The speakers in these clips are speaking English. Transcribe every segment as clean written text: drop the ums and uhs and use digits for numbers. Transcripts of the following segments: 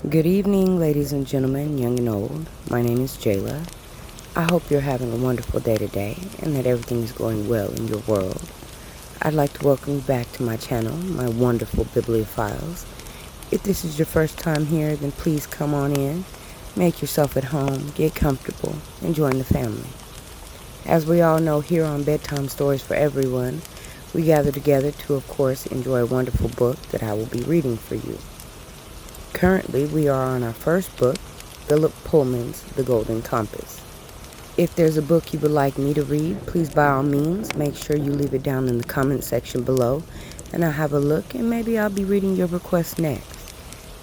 Good evening, ladies and gentlemen, young and old. My name is Jayla. I hope you're having a wonderful day today and that everything is going well in your world. I'd like to welcome you back to my channel, my wonderful bibliophiles. If this is your first time here, then please come on in, make yourself at home, get comfortable, and join the family. As we all know, here on Bedtime Stories for Everyone, we gather together to, of course, enjoy a wonderful book that I will be reading for you. Currently, we are on our first book, Philip Pullman's The Golden Compass. If there's a book you would like me to read, please by all means make sure you leave it down in the comment section below, and I'll have a look and maybe I'll be reading your request next.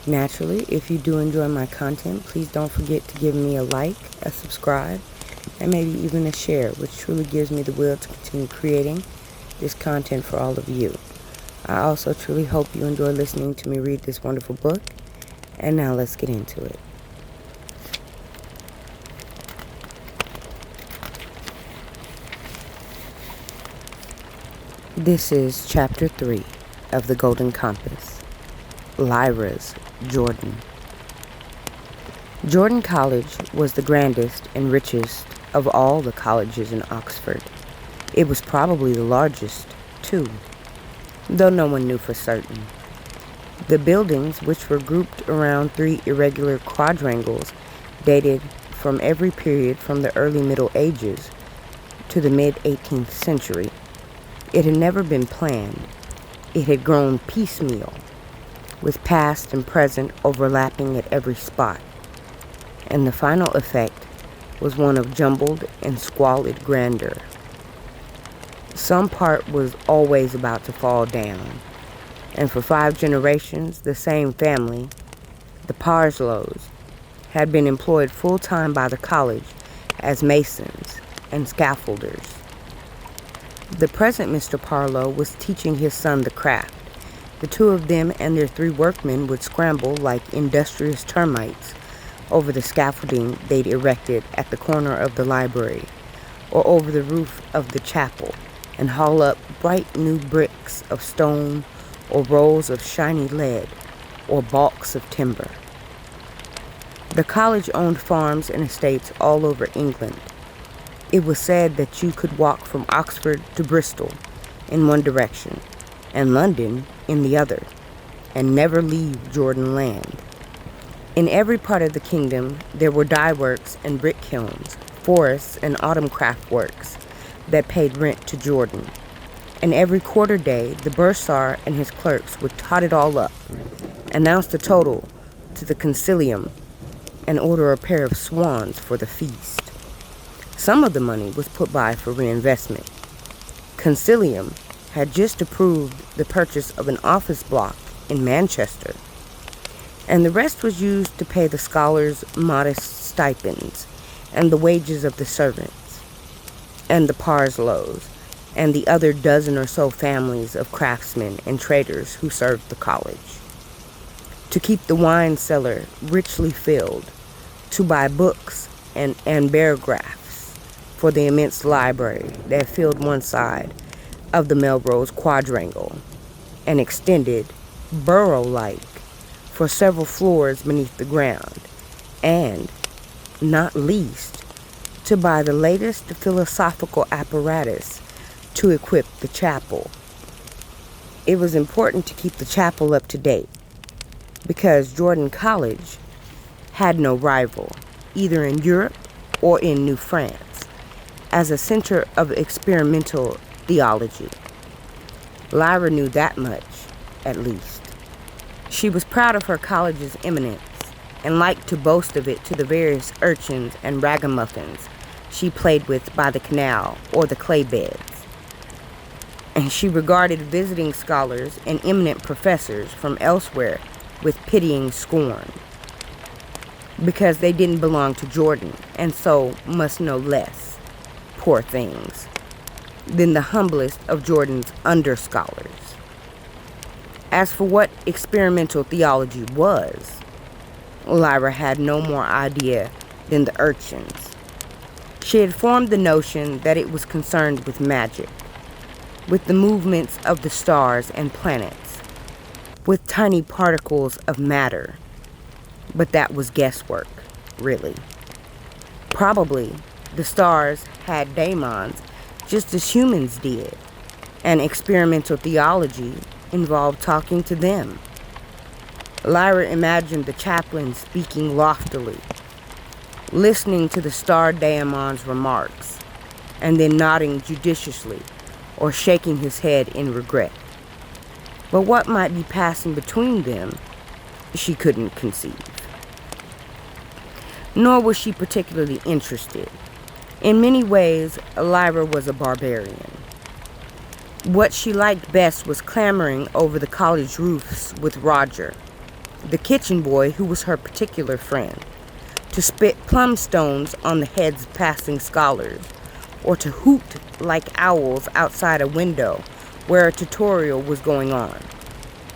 Naturally, if you do enjoy my content, please don't forget to give me a like, a subscribe, and maybe even a share, which truly gives me the will to continue creating this content for all of you. I also truly hope you enjoy listening to me read this wonderful book, and now let's get into it. This is Chapter 3 of The Golden Compass, Lyra's Jordan. Jordan College was the grandest and richest of all the colleges in Oxford. It was probably the largest, too, though no one knew for certain. The buildings, which were grouped around three irregular quadrangles, dated from every period from the early Middle Ages to the mid-18th century. It had never been planned. It had grown piecemeal, with past and present overlapping at every spot, and the final effect was one of jumbled and squalid grandeur. Some part was always about to fall down, and for 5 generations, the same family, the Parslows, had been employed full-time by the college as masons and scaffolders. The present Mr. Parlow was teaching his son the craft. The two of them and their 3 workmen would scramble like industrious termites over the scaffolding they'd erected at the corner of the library or over the roof of the chapel and haul up bright new bricks of stone or rolls of shiny lead or balks of timber. The college owned farms and estates all over England. It was said that you could walk from Oxford to Bristol in one direction and London in the other, and never leave Jordan land. In every part of the kingdom, there were dye works and brick kilns, forests and autumn craft works that paid rent to Jordan. And every quarter day, the bursar and his clerks would tot it all up, announce the total to the concilium, and order a pair of swans for the feast. Some of the money was put by for reinvestment. Concilium had just approved the purchase of an office block in Manchester, and the rest was used to pay the scholars' modest stipends and the wages of the servants, and the Parslows, and the other dozen or so families of craftsmen and traders who served the college, to keep the wine cellar richly filled, to buy books and barograph for the immense library that filled one side of the Melrose Quadrangle and extended, burrow-like, for several floors beneath the ground, and, not least, to buy the latest philosophical apparatus to equip the chapel. It was important to keep the chapel up to date, because Jordan College had no rival, either in Europe or in New France, as a center of experimental theology. Lyra knew that much, at least. She was proud of her college's eminence and liked to boast of it to the various urchins and ragamuffins she played with by the canal or the clay beds. And she regarded visiting scholars and eminent professors from elsewhere with pitying scorn, because they didn't belong to Jordan and so must know less, poor things, than the humblest of Jordan's under-scholars. As for what experimental theology was, Lyra had no more idea than the urchins. She had formed the notion that it was concerned with magic, with the movements of the stars and planets, with tiny particles of matter, But that was guesswork, really. Probably the stars had daemons just as humans did, and experimental theology involved talking to them. Lyra imagined the chaplain speaking loftily, listening to the star daemon's remarks, and then nodding judiciously or shaking his head in regret. But what might be passing between them, she couldn't conceive. Nor was she particularly interested. In many ways, Lyra was a barbarian. What she liked best was clambering over the college roofs with Roger, the kitchen boy who was her particular friend, to spit plum stones on the heads of passing scholars, or to hoot like owls outside a window where a tutorial was going on,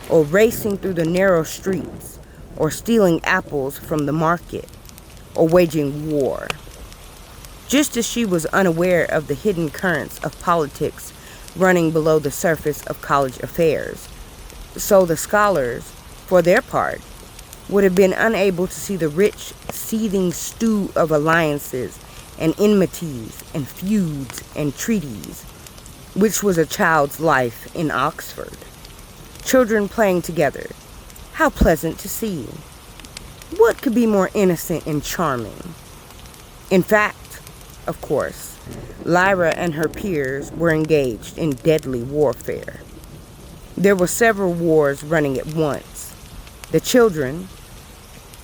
or racing through the narrow streets, or stealing apples from the market, or waging war. Just as she was unaware of the hidden currents of politics running below the surface of college affairs, so the scholars, for their part, would have been unable to see the rich, seething stew of alliances and enmities and feuds and treaties, which was a child's life in Oxford. Children playing together. How pleasant to see. What could be more innocent and charming? In fact, of course, Lyra and her peers were engaged in deadly warfare. There were several wars running at once. The children,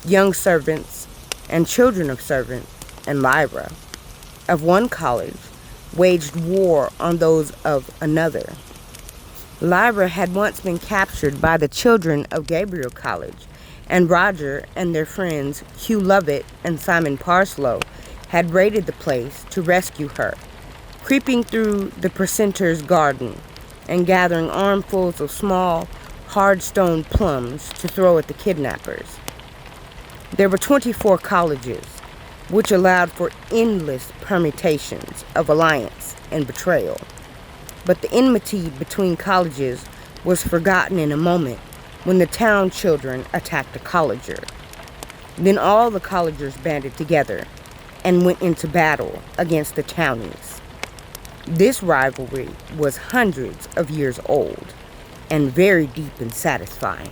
young servants, and children of servants, and Lyra, of one college, waged war on those of another. Lyra had once been captured by the children of Gabriel College, and Roger and their friends Hugh Lovett and Simon Parslow had raided the place to rescue her, creeping through the precentor's garden and gathering armfuls of small, hard-stone plums to throw at the kidnappers. There were 24 colleges, which allowed for endless permutations of alliance and betrayal. But the enmity between colleges was forgotten in a moment when the town children attacked a colleger. Then all the collegers banded together and went into battle against the townies. This rivalry was hundreds of years old and very deep and satisfying.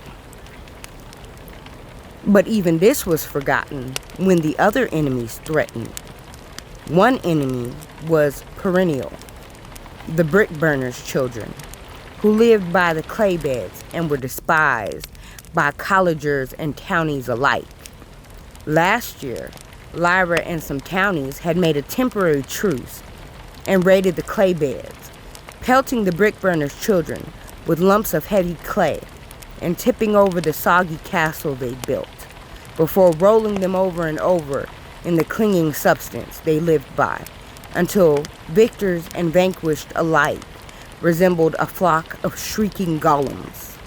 But even this was forgotten when the other enemies threatened. One enemy was perennial, the brick burners' children, who lived by the clay beds and were despised by collegers and townies alike. Last year, Lyra and some townies had made a temporary truce and raided the clay beds, pelting the brick burners' children with lumps of heavy clay and tipping over the soggy castle they built, before rolling them over and over in the clinging substance they lived by, until victors and vanquished alike resembled a flock of shrieking golems.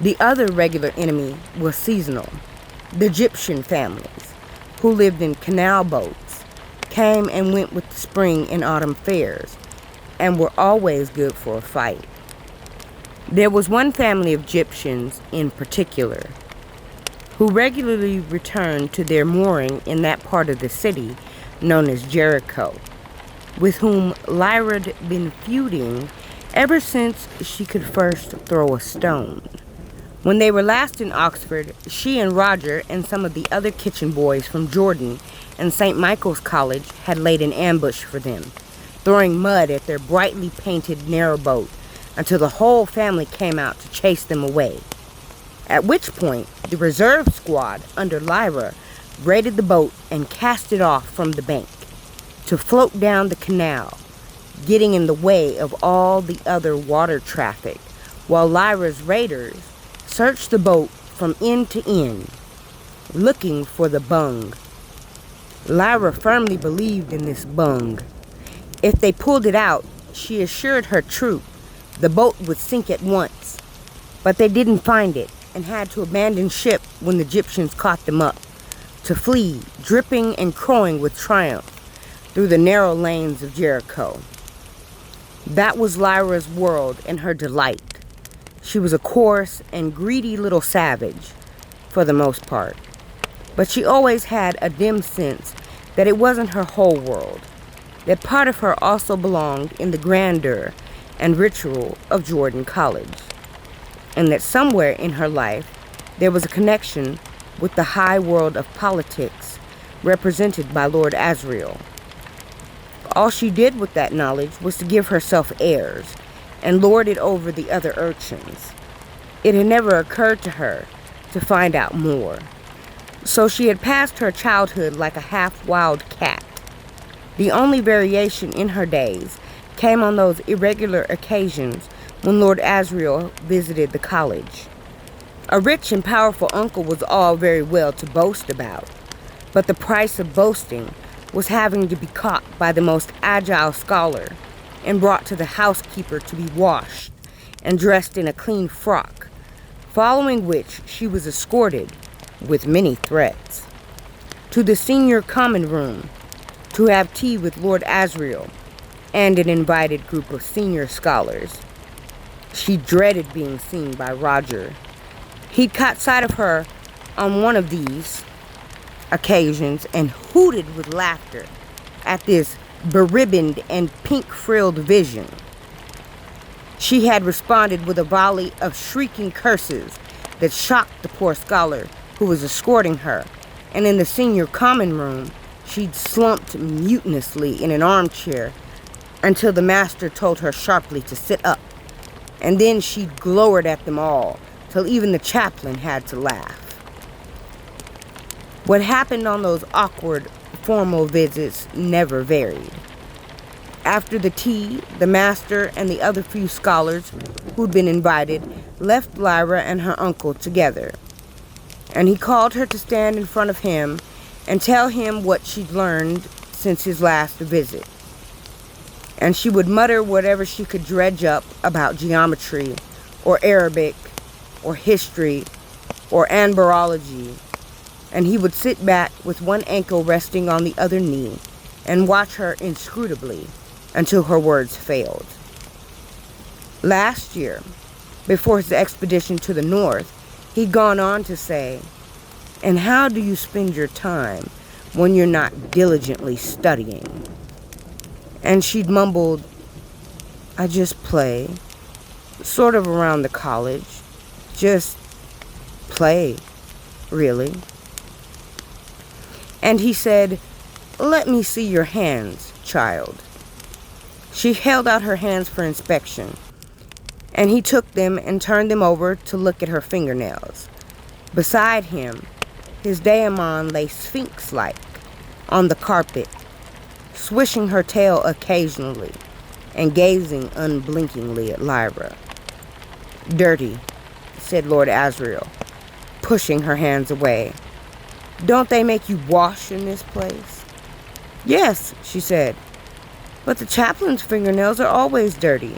The other regular enemy was seasonal. The Egyptian families, who lived in canal boats, came and went with the spring and autumn fairs, and were always good for a fight. There was one family of Egyptians in particular, who regularly returned to their mooring in that part of the city known as Jericho, with whom Lyra had been feuding ever since she could first throw a stone. When they were last in Oxford, she and Roger and some of the other kitchen boys from Jordan and St. Michael's College had laid an ambush for them, throwing mud at their brightly painted narrowboat until the whole family came out to chase them away. At which point, the reserve squad under Lyra raided the boat and cast it off from the bank to float down the canal, getting in the way of all the other water traffic, while Lyra's raiders searched the boat from end to end, looking for the bung. Lyra firmly believed in this bung. If they pulled it out, she assured her troop the boat would sink at once. But they didn't find it and had to abandon ship when the Egyptians caught them up, to flee, dripping and crowing with triumph, through the narrow lanes of Jericho. That was Lyra's world and her delight. She was a coarse and greedy little savage, for the most part. But she always had a dim sense that it wasn't her whole world, that part of her also belonged in the grandeur and ritual of Jordan College, and that somewhere in her life there was a connection with the high world of politics represented by Lord Asriel. All she did with that knowledge was to give herself airs and lord it over the other urchins. It had never occurred to her to find out more. So she had passed her childhood like a half-wild cat. The only variation in her days came on those irregular occasions when Lord Asriel visited the college. A rich and powerful uncle was all very well to boast about, but the price of boasting was having to be caught by the most agile scholar and brought to the housekeeper to be washed and dressed in a clean frock, following which she was escorted, with many threats, to the senior common room to have tea with Lord Asriel and an invited group of senior scholars. She dreaded being seen by Roger. He'd caught sight of her on one of these occasions and hooted with laughter at this beribboned and pink-frilled vision. She had responded with a volley of shrieking curses that shocked the poor scholar who was escorting her, and in the senior common room she'd slumped mutinously in an armchair until the master told her sharply to sit up, and then she'd glowered at them all till even the chaplain had to laugh. What happened on those awkward, formal visits never varied. After the tea, the master and the other few scholars who'd been invited left Lyra and her uncle together, and he called her to stand in front of him and tell him what she'd learned since his last visit. And she would mutter whatever she could dredge up about geometry, or Arabic, or history, or anbarology, and he would sit back with one ankle resting on the other knee and watch her inscrutably until her words failed. Last year, before his expedition to the north, he'd gone on to say, "And how do you spend your time when you're not diligently studying?" And she'd mumbled, "I just play, sort of around the college, just play, really." And he said, "Let me see your hands, child." She held out her hands for inspection, and he took them and turned them over to look at her fingernails. Beside him, his daemon lay sphinx-like on the carpet, swishing her tail occasionally and gazing unblinkingly at Lyra. "Dirty," said Lord Asriel, pushing her hands away. "Don't they make you wash in this place?" "Yes," she said, "but the chaplain's fingernails are always dirty.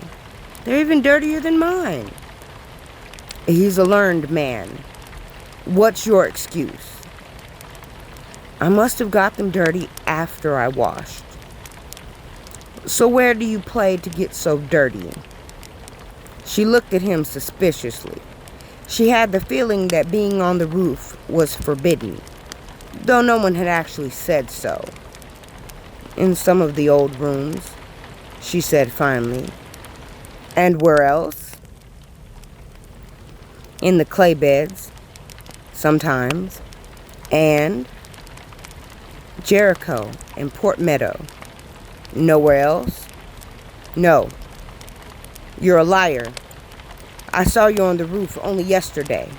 They're even dirtier than mine." "He's a learned man. What's your excuse?" "I must have got them dirty after I washed." "So where do you play to get so dirty?" She looked at him suspiciously. She had the feeling that being on the roof was forbidden, though no one had actually said so. "In some of the old rooms," she said finally. "And where else?" "In the clay beds, sometimes, and Jericho and Port Meadow." "Nowhere else?" "No." "You're a liar. I saw you on the roof only yesterday."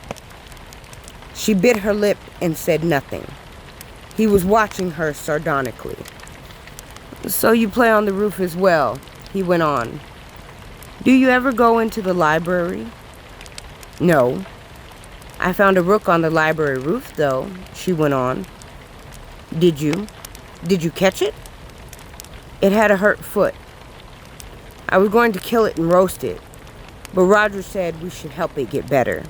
She bit her lip and said nothing. He was watching her sardonically. "So you play on the roof as well," he went on. "Do you ever go into the library?" "No." "I found a rook on the library roof, though," she went on. "Did you? Did you catch it?" "It had a hurt foot. I was going to kill it and roast it, but Roger said we should help it get better.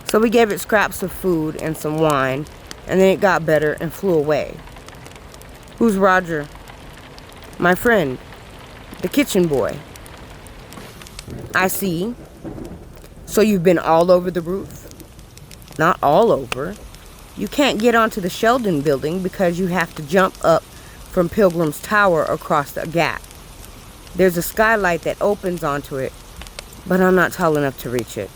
So we gave it scraps of food and some wine, and then it got better and flew away." "Who's Roger?" "My friend, the kitchen boy." "I see. So you've been all over the roof? Not all over. You can't get onto the Sheldon building because you have to jump up from Pilgrim's Tower across a gap. There's a skylight that opens onto it, but I'm not tall enough to reach it.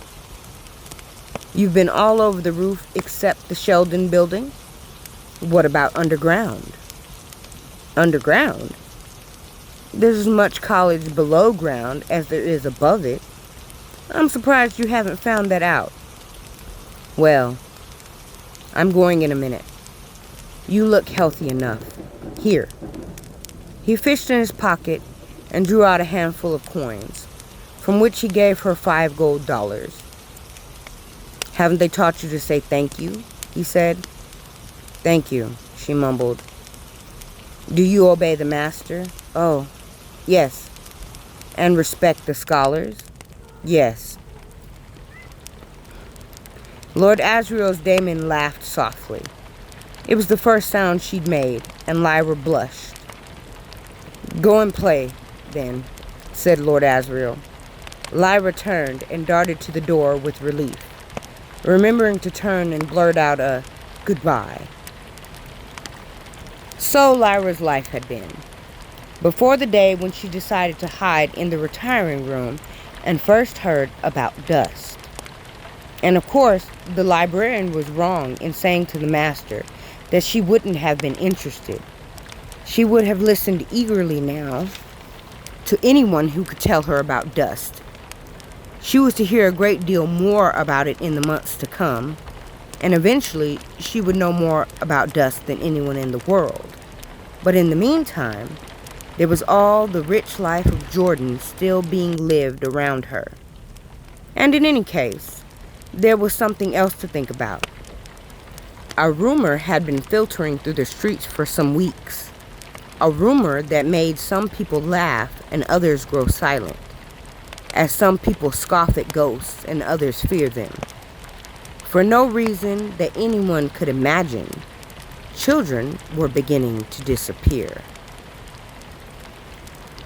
You've been all over the roof except the Sheldon building? What about underground? Underground? There's as much college below ground as there is above it. I'm surprised you haven't found that out. Well, I'm going in a minute. You look healthy enough. Here. He fished in his pocket and drew out a handful of coins, from which he gave her 5 gold dollars. Haven't they taught you to say thank you? He said. Thank you, she mumbled. Do you obey the master? Oh, yes. And respect the scholars? Yes. Lord Asriel's daemon laughed softly. It was the first sound she'd made, and Lyra blushed. Go and play, then, said Lord Asriel. Lyra turned and darted to the door with relief, remembering to turn and blurt out a goodbye. So Lyra's life had been. Before the day when she decided to hide in the retiring room and first heard about dust. And of course, the librarian was wrong in saying to the master that she wouldn't have been interested. She would have listened eagerly now to anyone who could tell her about dust. She was to hear a great deal more about it in the months to come, and eventually she would know more about dust than anyone in the world. But in the meantime, there was all the rich life of Jordan still being lived around her. And in any case, there was something else to think about. A rumor had been filtering through the streets for some weeks. A rumor that made some people laugh and others grow silent, as some people scoff at ghosts and others fear them. For no reason that anyone could imagine, children were beginning to disappear.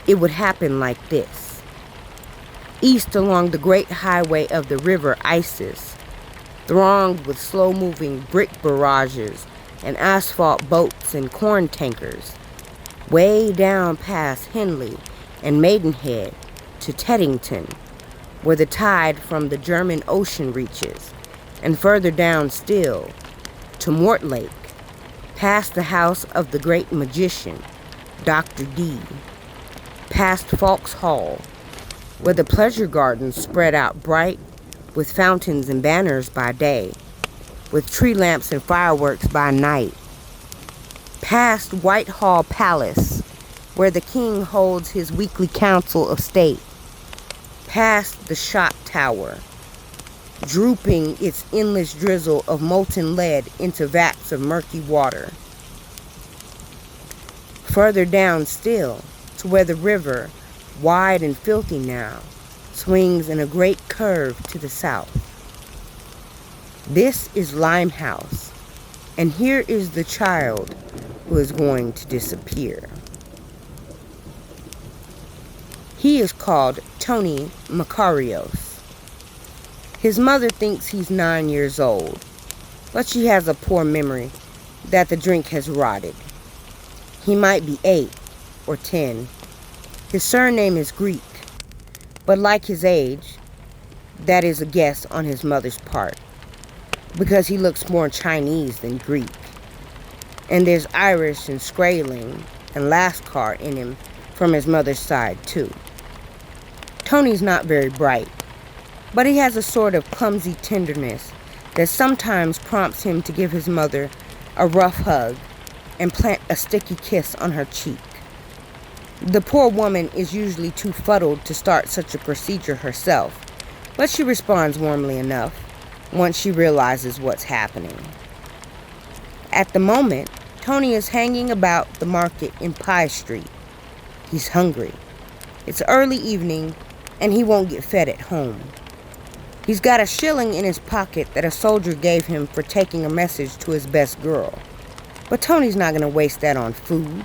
It would happen like this. East along the great highway of the river Isis, thronged with slow-moving brick barrages and asphalt boats and corn tankers, way down past Henley and Maidenhead to Teddington, where the tide from the German Ocean reaches, and further down still to Mortlake, past the house of the great magician, Dr. D, past Fawkes Hall, where the pleasure gardens spread out bright with fountains and banners by day, with tree lamps and fireworks by night, past Whitehall Palace, where the king holds his weekly council of state, past the shot tower, drooping its endless drizzle of molten lead into vats of murky water. Further down still, to where the river, wide and filthy now, swings in a great curve to the south. This is Limehouse, and here is the child who is going to disappear. He is called Tony Makarios. His mother thinks he's 9 years old, but she has a poor memory that the drink has rotted. He might be 8 or 10. His surname is Greek, but like his age, that is a guess on his mother's part, because he looks more Chinese than Greek. And there's Irish and Skraeling and Lascar in him from his mother's side, too. Tony's not very bright, but he has a sort of clumsy tenderness that sometimes prompts him to give his mother a rough hug and plant a sticky kiss on her cheek. The poor woman is usually too fuddled to start such a procedure herself, but she responds warmly enough once she realizes what's happening. At the moment, Tony is hanging about the market in Pye Street. He's hungry. It's early evening, and he won't get fed at home. He's got a shilling in his pocket that a soldier gave him for taking a message to his best girl. But Tony's not going to waste that on food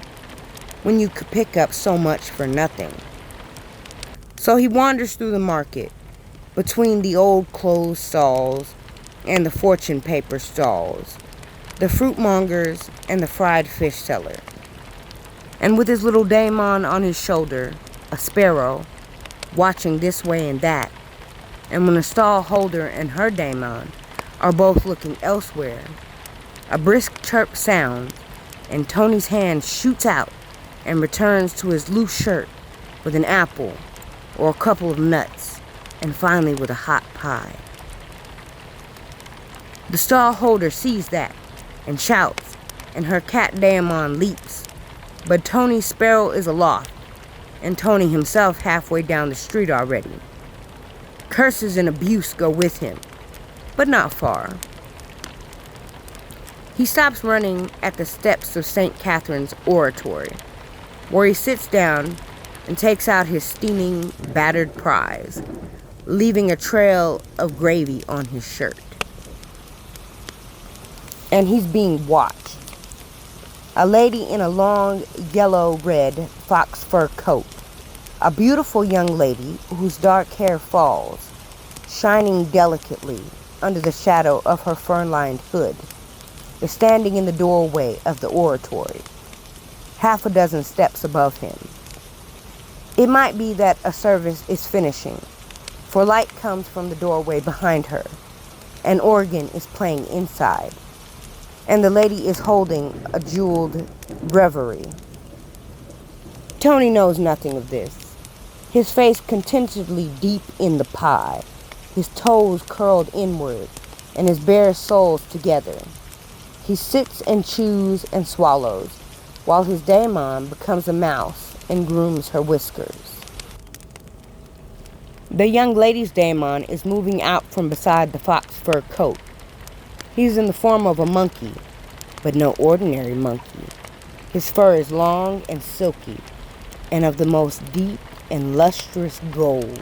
when you could pick up so much for nothing. So he wanders through the market, between the old clothes stalls and the fortune paper stalls, the fruitmongers and the fried fish seller. And with his little daemon on his shoulder, a sparrow, watching this way and that, and when the stall holder and her daemon are both looking elsewhere, a brisk chirp sounds, and Tony's hand shoots out and returns to his loose shirt with an apple or a couple of nuts, and finally with a hot pie. The stall holder sees that and shouts, and her cat daemon leaps, but Tony's sparrow is aloft, and Tony himself halfway down the street already. Curses and abuse go with him, but not far. He stops running at the steps of St. Catherine's Oratory, where he sits down and takes out his steaming, battered prize, leaving a trail of gravy on his shirt. And he's being watched. A lady in a long yellow-red fox fur coat, a beautiful young lady whose dark hair falls, shining delicately under the shadow of her fern-lined hood, is standing in the doorway of the oratory, half a dozen steps above him. It might be that a service is finishing, for light comes from the doorway behind her. An organ is playing inside, and the lady is holding a jeweled breviary. Tony knows nothing of this, his face contentedly deep in the pie, his toes curled inward, and his bare soles together. He sits and chews and swallows, while his daemon becomes a mouse and grooms her whiskers. The young lady's daemon is moving out from beside the fox fur coat. He's in the form of a monkey, but no ordinary monkey. His fur is long and silky, and of the most deep and lustrous gold.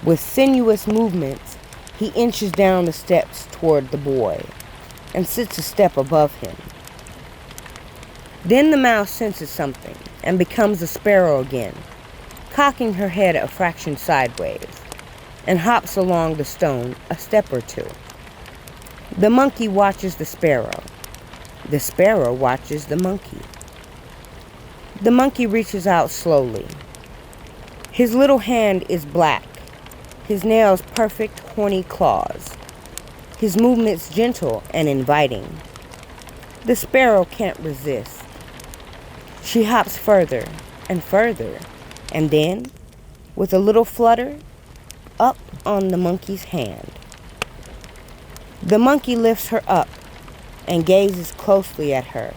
With sinuous movements, he inches down the steps toward the boy, and sits a step above him. Then the mouse senses something, and becomes a sparrow again, cocking her head a fraction sideways, and hops along the stone a step or two. The monkey watches the sparrow. The sparrow watches the monkey. The monkey reaches out slowly. His little hand is black, his nails perfect horny claws, his movements gentle and inviting. The sparrow can't resist. She hops further and further, and then, with a little flutter, up on the monkey's hand. The monkey lifts her up and gazes closely at her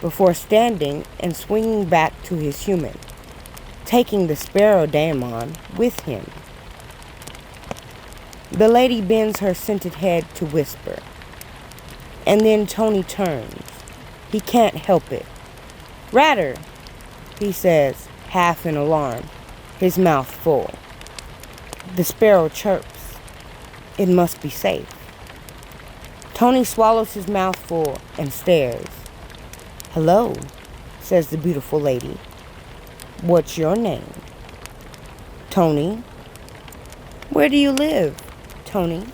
before standing and swinging back to his human, taking the sparrow daemon with him. The lady bends her scented head to whisper, and then Tony turns. He can't help it. "Ratter," he says, half in alarm, his mouth full. The sparrow chirps. It must be safe. Tony swallows his mouth full and stares. "Hello," says the beautiful lady. "What's your name?" "Tony." "Where do you live, Tony?"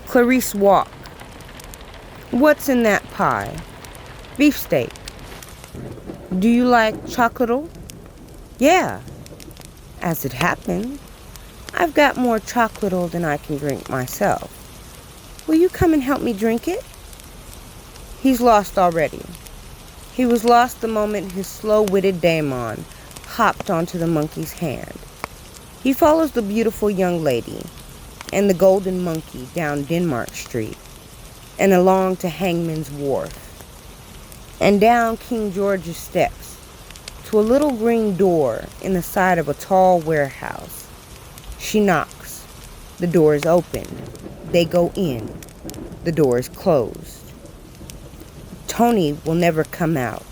"Clarice Walk." "What's in that pie?" "Beefsteak." "Do you like chocolate?" "Yeah. As it happened, I've got more chocolate than I can drink myself. Will you come and help me drink it?" He's lost already. He was lost the moment his slow-witted daemon hopped onto the monkey's hand. He follows the beautiful young lady and the golden monkey down Denmark Street and along to Hangman's Wharf and down King George's steps to a little green door in the side of a tall warehouse. She knocks. The door is open. They go in. The door is closed. Tony will never come out,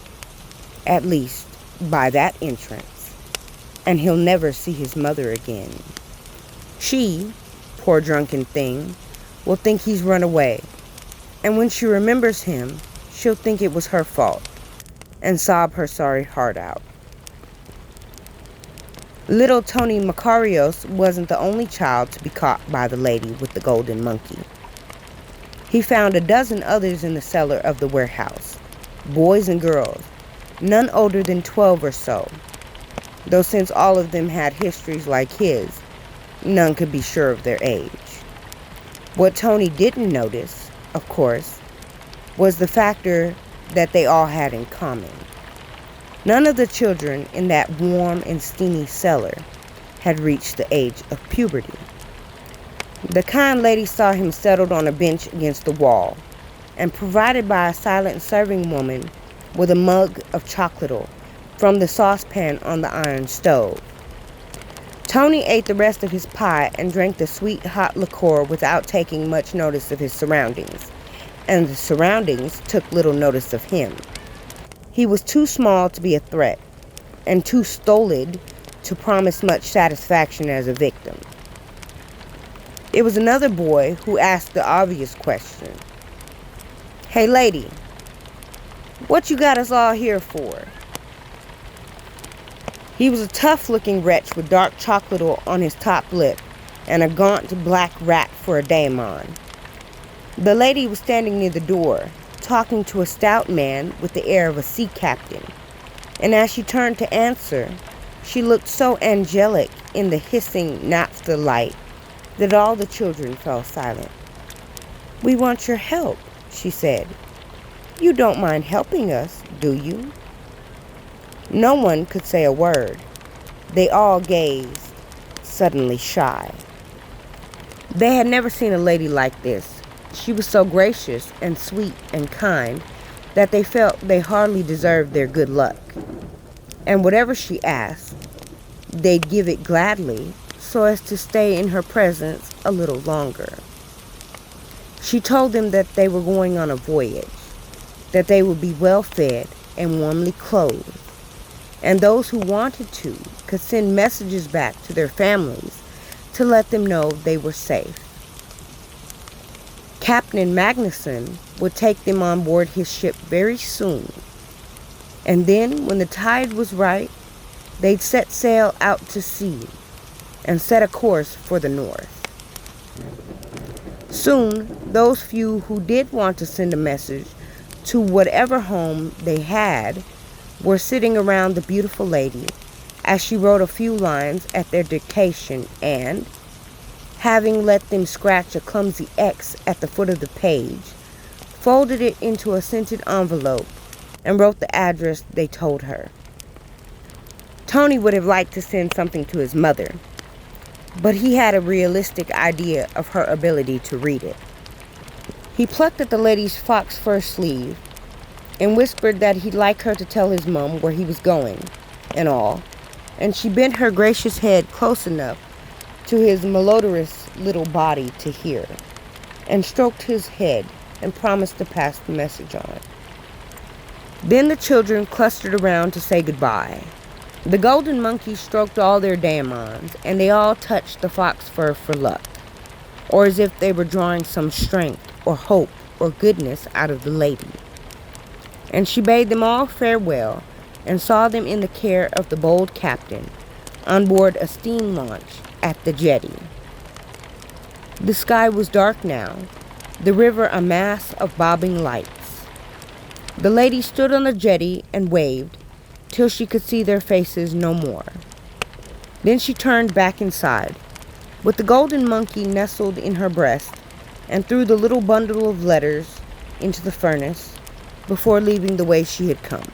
at least by that entrance, and he'll never see his mother again. She, poor drunken thing, will think he's run away, and when she remembers him, she'll think it was her fault, and sob her sorry heart out. Little Tony Macarios wasn't the only child to be caught by the lady with the golden monkey. He found a dozen others in the cellar of the warehouse, boys and girls, none older than 12 or so, though since all of them had histories like his, none could be sure of their age. What Tony didn't notice, of course, was the factor that they all had in common. None of the children in that warm and steamy cellar had reached the age of puberty. The kind lady saw him settled on a bench against the wall and provided by a silent serving woman with a mug of chocolate from the saucepan on the iron stove. Tony ate the rest of his pie and drank the sweet hot liqueur without taking much notice of his surroundings, and the surroundings took little notice of him. He was too small to be a threat, and too stolid to promise much satisfaction as a victim. It was another boy who asked the obvious question. "Hey lady, what you got us all here for?" He was a tough-looking wretch with dark chocolate on his top lip and a gaunt black rat for a daemon. The lady was standing near the door, talking to a stout man with the air of a sea captain, and as she turned to answer, she looked so angelic in the hissing naphtha light that all the children fell silent. "We want your help," she said. "You don't mind helping us, do you?" No one could say a word. They all gazed, suddenly shy. They had never seen a lady like this. She was so gracious and sweet and kind that they felt they hardly deserved their good luck. And whatever she asked, they'd give it gladly so as to stay in her presence a little longer. She told them that they were going on a voyage, that they would be well fed and warmly clothed, and those who wanted to could send messages back to their families to let them know they were safe. Captain Magnuson would take them on board his ship very soon, and then when the tide was right, they'd set sail out to sea and set a course for the north. Soon, those few who did want to send a message to whatever home they had were sitting around the beautiful lady as she wrote a few lines at their dictation and, having let them scratch a clumsy X at the foot of the page, folded it into a scented envelope and wrote the address they told her. Tony would have liked to send something to his mother, but he had a realistic idea of her ability to read it. He plucked at the lady's fox fur sleeve and whispered that he'd like her to tell his mom where he was going and all, and she bent her gracious head close enough to his malodorous little body to hear, and stroked his head and promised to pass the message on. Then the children clustered around to say goodbye. The golden monkey stroked all their daemons, and they all touched the fox fur for luck, or as if they were drawing some strength or hope or goodness out of the lady. And she bade them all farewell and saw them in the care of the bold captain on board a steam launch at the jetty. The sky was dark now, the river a mass of bobbing lights. The lady stood on the jetty and waved till she could see their faces no more. Then she turned back inside, with the golden monkey nestled in her breast, and threw the little bundle of letters into the furnace before leaving the way she had come.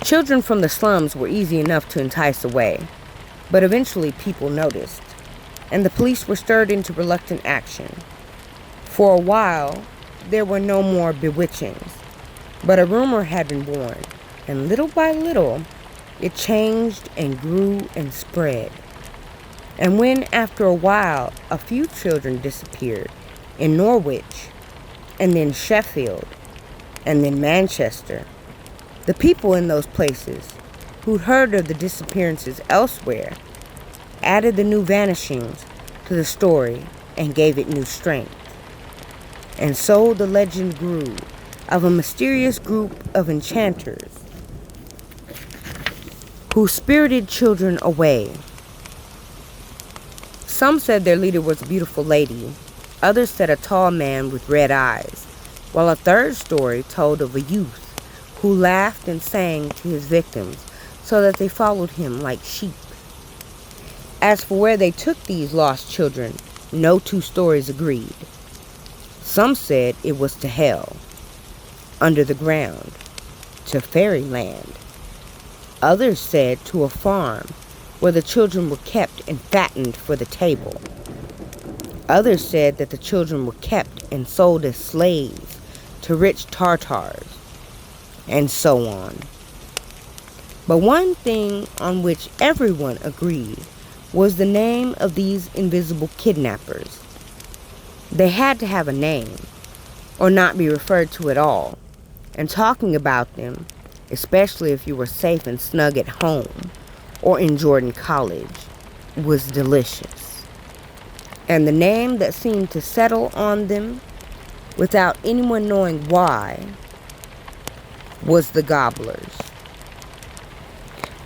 Children from the slums were easy enough to entice away, but eventually people noticed, and the police were stirred into reluctant action. For a while, there were no more bewitchings, but a rumor had been born, and little by little, it changed and grew and spread. And when, after a while, a few children disappeared in Norwich, and then Sheffield, and then Manchester, the people in those places, who'd heard of the disappearances elsewhere, added the new vanishings to the story and gave it new strength. And so the legend grew of a mysterious group of enchanters who spirited children away. Some said their leader was a beautiful lady. Others said a tall man with red eyes, while a third story told of a youth who laughed and sang to his victims so that they followed him like sheep. As for where they took these lost children, no two stories agreed. Some said it was to hell, under the ground, to fairyland. Others said to a farm where the children were kept and fattened for the table. Others said that the children were kept and sold as slaves to rich Tartars, and so on. But one thing on which everyone agreed was the name of these invisible kidnappers. They had to have a name, or not be referred to at all, and talking about them, especially if you were safe and snug at home or in Jordan College, was delicious. And the name that seemed to settle on them, without anyone knowing why, was the Gobblers.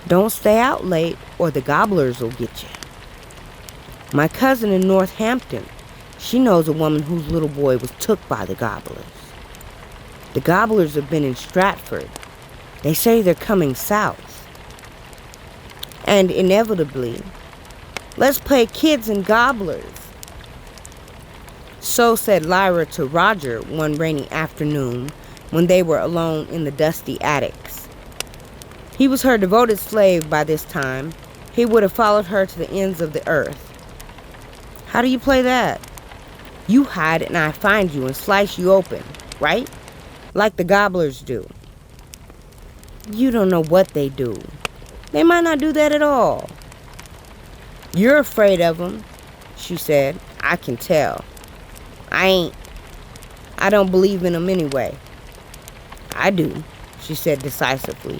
Don't stay out late or the Gobblers will get you. My cousin in Northampton, she knows a woman whose little boy was took by the Gobblers. The Gobblers have been in Stratford. They say they're coming south. And inevitably, let's play kids and gobblers. So said Lyra to Roger one rainy afternoon when they were alone in the dusty attics. He was her devoted slave by this time. He would have followed her to the ends of the earth. How do you play that? You hide and I find you and slice you open, right? Like the Gobblers do. You don't know what they do. They might not do that at all. You're afraid of them, she said. I can tell. I ain't. I don't believe in them anyway. I do, she said decisively.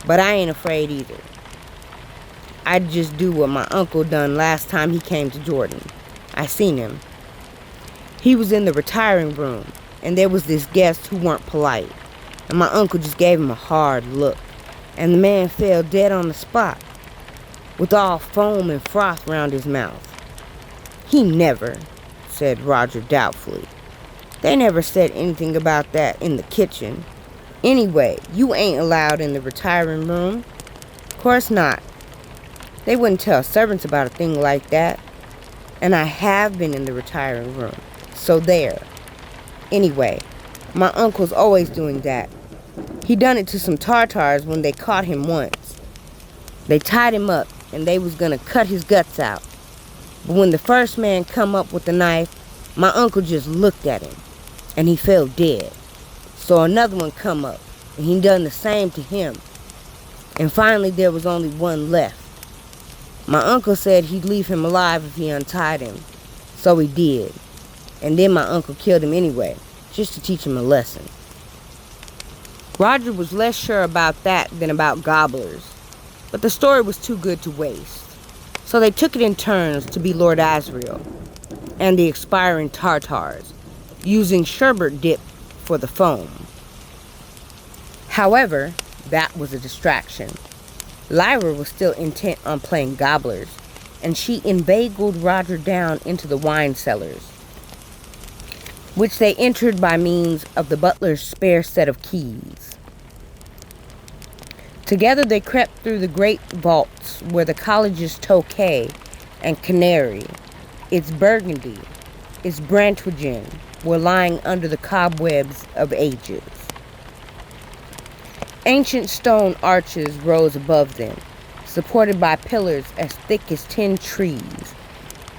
But I ain't afraid either. I'd just do what my uncle done last time he came to Jordan. I seen him. He was in the retiring room, and there was this guest who weren't polite, and my uncle just gave him a hard look, and the man fell dead on the spot, with all foam and froth round his mouth. He never, said Roger doubtfully. They never said anything about that in the kitchen. Anyway, you ain't allowed in the retiring room. Of course not. They wouldn't tell servants about a thing like that. And I have been in the retiring room. So there. Anyway, my uncle's always doing that. He done it to some Tartars when they caught him once. They tied him up and they was gonna cut his guts out. But when the first man come up with the knife, my uncle just looked at him and he fell dead. So another one come up and he done the same to him. And finally there was only one left. My uncle said he'd leave him alive if he untied him. So he did. And then my uncle killed him anyway, just to teach him a lesson. Roger was less sure about that than about gobblers, but the story was too good to waste. So they took it in turns to be Lord Asriel and the expiring Tartars, using sherbet dip for the foam. However, that was a distraction. Lyra was still intent on playing gobblers, and she inveigled Roger down into the wine cellars, which they entered by means of the butler's spare set of keys. Together they crept through the great vaults where the college's Tokay and Canary, its Burgundy, its Brantwegen were lying under the cobwebs of ages. Ancient stone arches rose above them, supported by pillars as thick as 10 trees.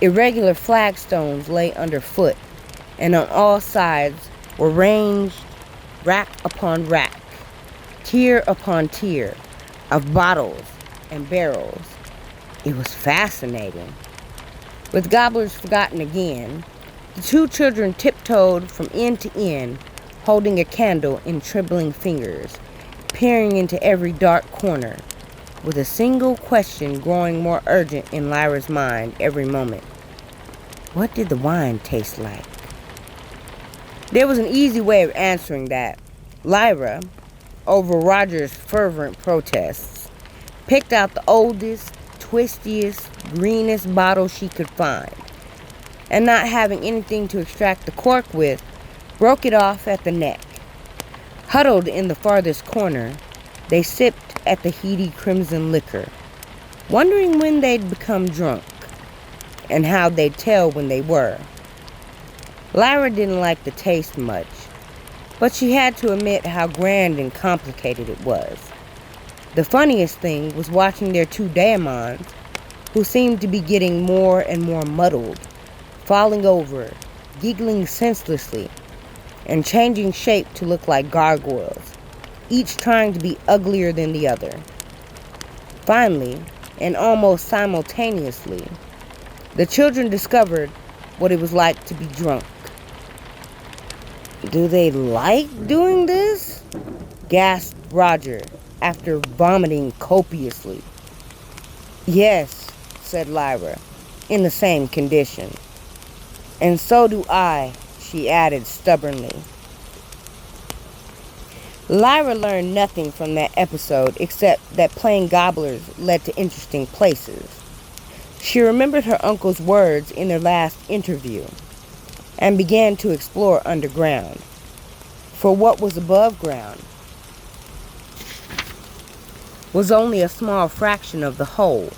Irregular flagstones lay underfoot, and on all sides were ranged rack upon rack, tier upon tier, of bottles and barrels. It was fascinating. With gobblers forgotten again, the two children tiptoed from end to end, holding a candle in trembling fingers, peering into every dark corner, with a single question growing more urgent in Lyra's mind every moment. What did the wine taste like? There was an easy way of answering that. Lyra, over Roger's fervent protests, picked out the oldest, twistiest, greenest bottle she could find, and not having anything to extract the cork with, broke it off at the neck. Huddled in the farthest corner, they sipped at the heady crimson liquor, wondering when they'd become drunk, and how they'd tell when they were. Lyra didn't like the taste much, but she had to admit how grand and complicated it was. The funniest thing was watching their two daemons, who seemed to be getting more and more muddled, falling over, giggling senselessly, and changing shape to look like gargoyles, each trying to be uglier than the other. Finally, and almost simultaneously, the children discovered what it was like to be drunk. "Do they like doing this?" gasped Roger after vomiting copiously. "Yes," said Lyra, in the same condition. "And so do I," she added stubbornly. Lyra learned nothing from that episode except that playing gobblers led to interesting places. She remembered her uncle's words in their last interview and began to explore underground, for what was above ground was only a small fraction of the whole.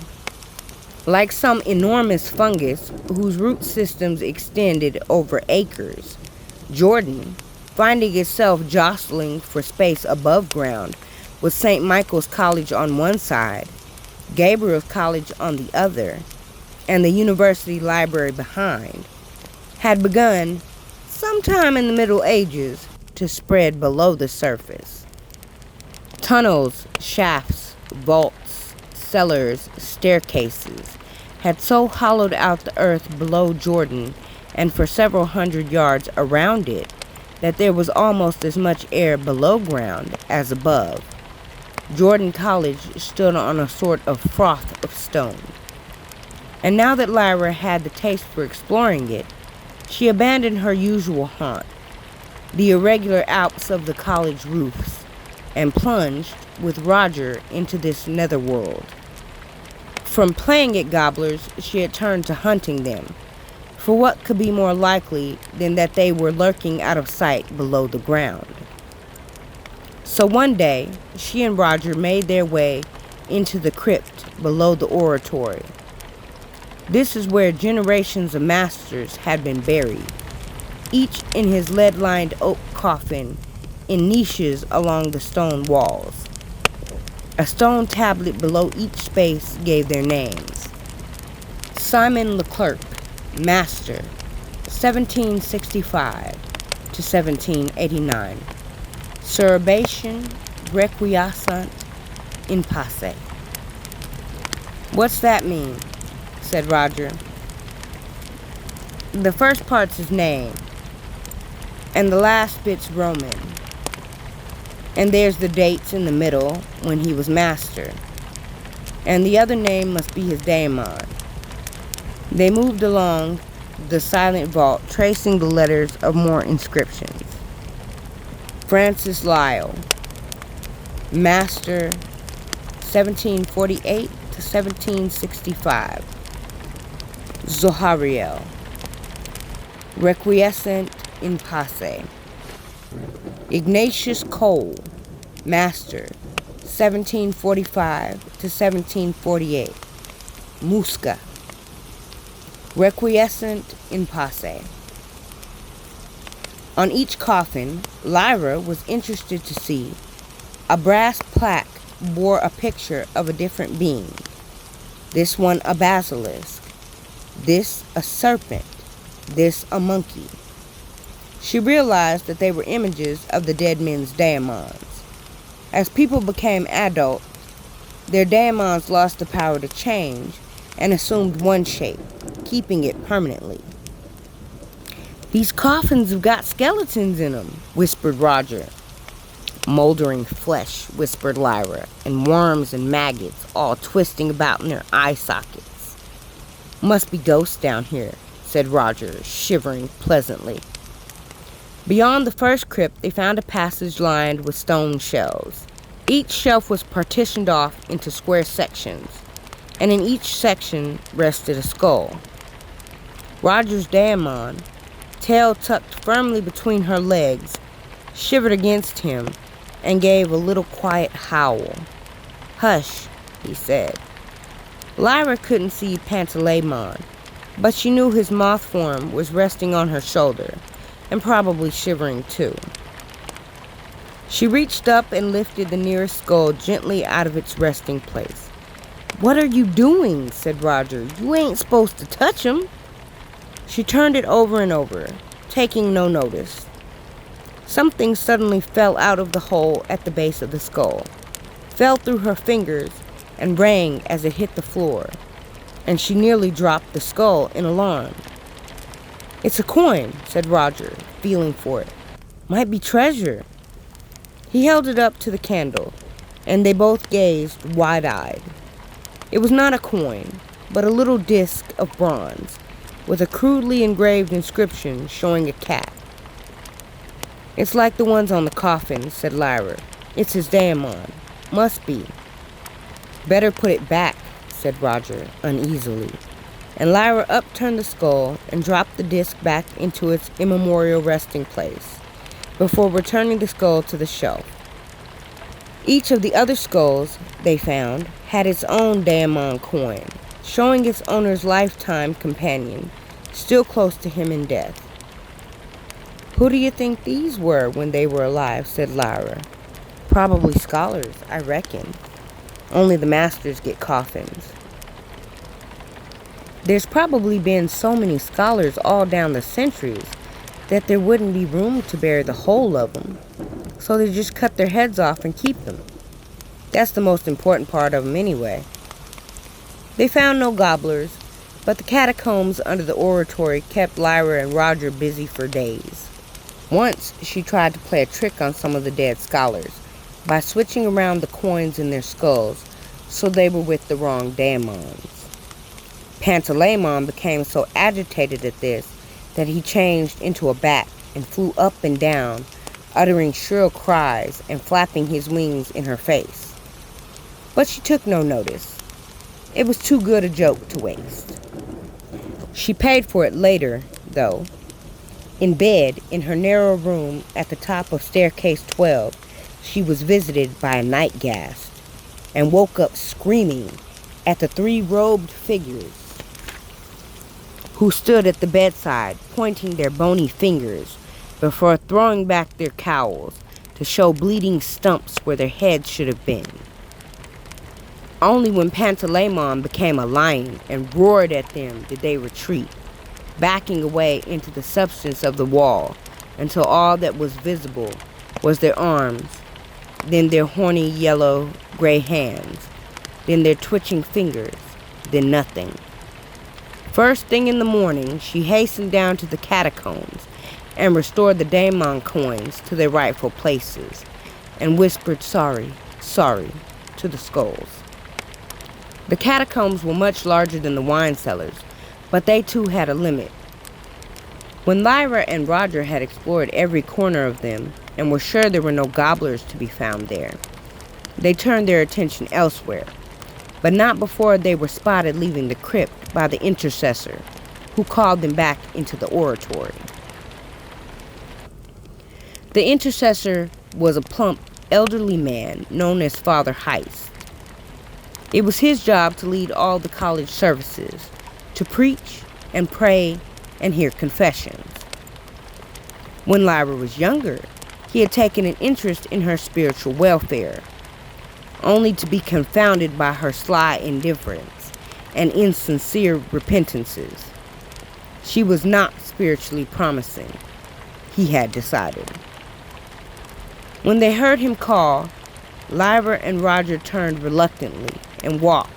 Like some enormous fungus whose root systems extended over acres, Jordan, finding itself jostling for space above ground, with St. Michael's College on one side, Gabriel's College on the other, and the university library behind, had begun, sometime in the Middle Ages, to spread below the surface. Tunnels, shafts, vaults, cellars, staircases had so hollowed out the earth below Jordan and for several hundred yards around it that there was almost as much air below ground as above. Jordan College stood on a sort of froth of stone. And now that Lyra had the taste for exploring it, she abandoned her usual haunt, the irregular alps of the college roofs, and plunged with Roger into this netherworld. From playing at gobblers, she had turned to hunting them, for what could be more likely than that they were lurking out of sight below the ground? So one day, she and Roger made their way into the crypt below the oratory. This is where generations of masters had been buried, each in his lead-lined oak coffin in niches along the stone walls. A stone tablet below each space gave their names. Simon Leclerc, Master, 1765 to 1789. Surabation requiescent in pace. "What's that mean?" said Roger. "The first part's his name, and the last bit's Roman. And there's the dates in the middle when he was master. And the other name must be his daemon." They moved along the silent vault, tracing the letters of more inscriptions. Francis Lyle, Master, 1748 to 1765. Zohariel, Requiescent in pace. Ignatius Cole, Master, 1745 to 1748. Musca, Requiescent in pace. On each coffin, Lyra was interested to see a brass plaque bore a picture of a different being. This one a basilisk, this a serpent, this a monkey. She realized that they were images of the dead men's daemons. As people became adult, their daemons lost the power to change and assumed one shape, keeping it permanently. "These coffins have got skeletons in them," whispered Roger. "Moldering flesh," whispered Lyra, "and worms and maggots all twisting about in their eye sockets." "Must be ghosts down here," said Roger, shivering pleasantly. Beyond the first crypt, they found a passage lined with stone shelves. Each shelf was partitioned off into square sections, and in each section rested a skull. Roger's daemon, tail tucked firmly between her legs, shivered against him and gave a little quiet howl. "Hush," he said. Lyra couldn't see Pantalaimon, but she knew his moth form was resting on her shoulder and probably shivering too. She reached up and lifted the nearest skull gently out of its resting place. "What are you doing?" said Roger. "You ain't supposed to touch him." She turned it over and over, taking no notice. Something suddenly fell out of the hole at the base of the skull, fell through her fingers, and rang as it hit the floor, and she nearly dropped the skull in alarm. "It's a coin," said Roger, feeling for it. "Might be treasure." He held it up to the candle, and they both gazed wide-eyed. It was not a coin, but a little disc of bronze, with a crudely engraved inscription showing a cat. "It's like the ones on the coffin," said Lyra. "It's his daemon. Must be." "Better put it back," said Roger uneasily, and Lyra upturned the skull and dropped the disc back into its immemorial resting place before returning the skull to the shelf. Each of the other skulls, they found, had its own daemon coin, showing its owner's lifetime companion, still close to him in death. "Who do you think these were when they were alive?" said Lyra. "Probably scholars, I reckon. Only the masters get coffins." "There's probably been so many scholars all down the centuries that there wouldn't be room to bury the whole of them, so they just cut their heads off and keep them. That's the most important part of them anyway." They found no gobblers, but the catacombs under the oratory kept Lyra and Roger busy for days. Once she tried to play a trick on some of the dead scholars by switching around the coins in their skulls so they were with the wrong daemons. Pantalaimon became so agitated at this that he changed into a bat and flew up and down, uttering shrill cries and flapping his wings in her face. But she took no notice. It was too good a joke to waste. She paid for it later, though. In bed, in her narrow room at the top of staircase 12, she was visited by a night ghast and woke up screaming at the three robed figures who stood at the bedside, pointing their bony fingers before throwing back their cowls to show bleeding stumps where their heads should have been. Only when Pantalaimon became a lion and roared at them did they retreat, backing away into the substance of the wall until all that was visible was their arms, then their horny yellow-gray hands, then their twitching fingers, then nothing. First thing in the morning, she hastened down to the catacombs and restored the daemon coins to their rightful places and whispered sorry to the skulls. The catacombs were much larger than the wine cellars, but they too had a limit. When Lyra and Roger had explored every corner of them and were sure there were no gobblers to be found there, they turned their attention elsewhere, but not before they were spotted leaving the crypt by the intercessor, who called them back into the oratory. The intercessor was a plump, elderly man known as Father Heist. It was his job to lead all the college services, to preach and pray and hear confessions. When Lyra was younger, he had taken an interest in her spiritual welfare, only to be confounded by her sly indifference and insincere repentances. She was not spiritually promising, he had decided. When they heard him call, Lyra and Roger turned reluctantly and walked,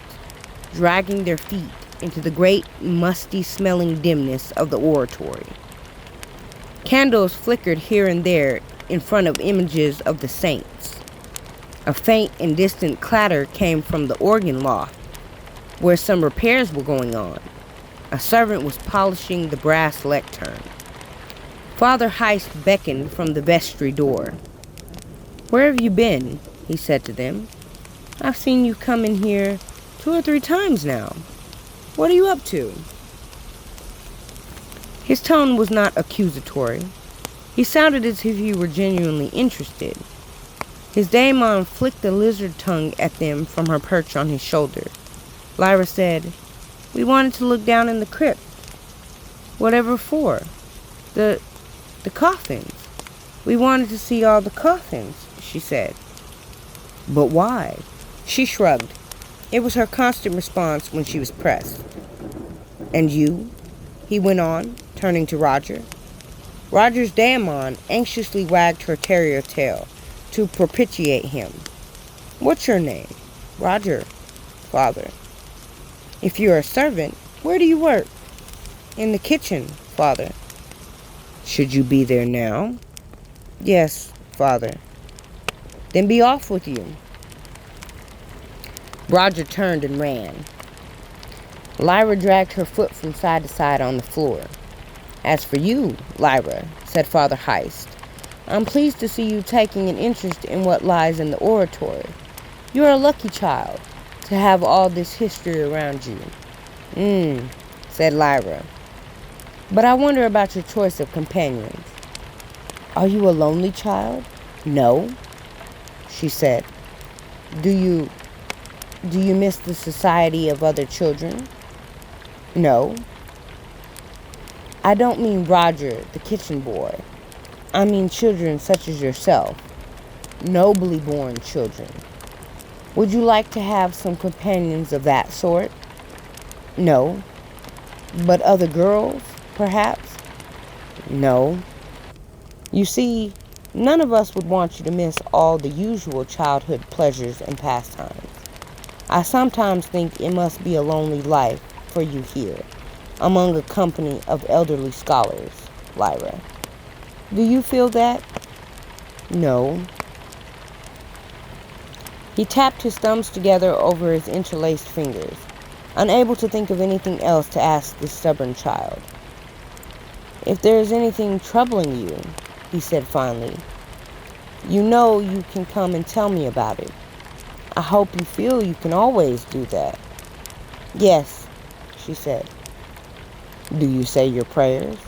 dragging their feet into the great, musty-smelling dimness of the oratory. Candles flickered here and there in front of images of the saints. A faint and distant clatter came from the organ loft, where some repairs were going on. A servant was polishing the brass lectern. Father Heist beckoned from the vestry door. "Where have you been?" he said to them. "I've seen you come in here 2 or 3 times now. What are you up to?" His tone was not accusatory. He sounded as if he were genuinely interested. His daemon flicked a lizard tongue at them from her perch on his shoulder. Lyra said, "We wanted to look down in the crypt." "Whatever for?" The coffins. We wanted to see all the coffins," she said. "But why?" She shrugged. It was her constant response when she was pressed. "And you?" he went on, turning to Roger. Roger's daemon anxiously wagged her terrier tail to propitiate him. "What's your name?" "Roger, Father." "If you're a servant, where do you work?" "In the kitchen, Father." "Should you be there now?" "Yes, Father." "Then be off with you." Roger turned and ran. Lyra dragged her foot from side to side on the floor. "As for you, Lyra," said Father Heist, "I'm pleased to see you taking an interest in what lies in the oratory. You're a lucky child to have all this history around you." Said Lyra. "But I wonder about your choice of companions. Are you a lonely child?" "No," she said. Do you miss the society of other children?" "No." "I don't mean Roger, the kitchen boy. I mean children such as yourself, nobly born children. Would you like to have some companions of that sort?" "No." "But other girls, perhaps?" "No." You see, none of us would want you to miss all the usual childhood pleasures and pastimes. I sometimes think it must be a lonely life for you here, among a company of elderly scholars, Lyra. Do you feel that?" "No." He tapped his thumbs together over his interlaced fingers, unable to think of anything else to ask this stubborn child. "If there is anything troubling you," he said finally, "you know you can come and tell me about it. I hope you feel you can always do that." "Yes," she said. "Do you say your prayers?"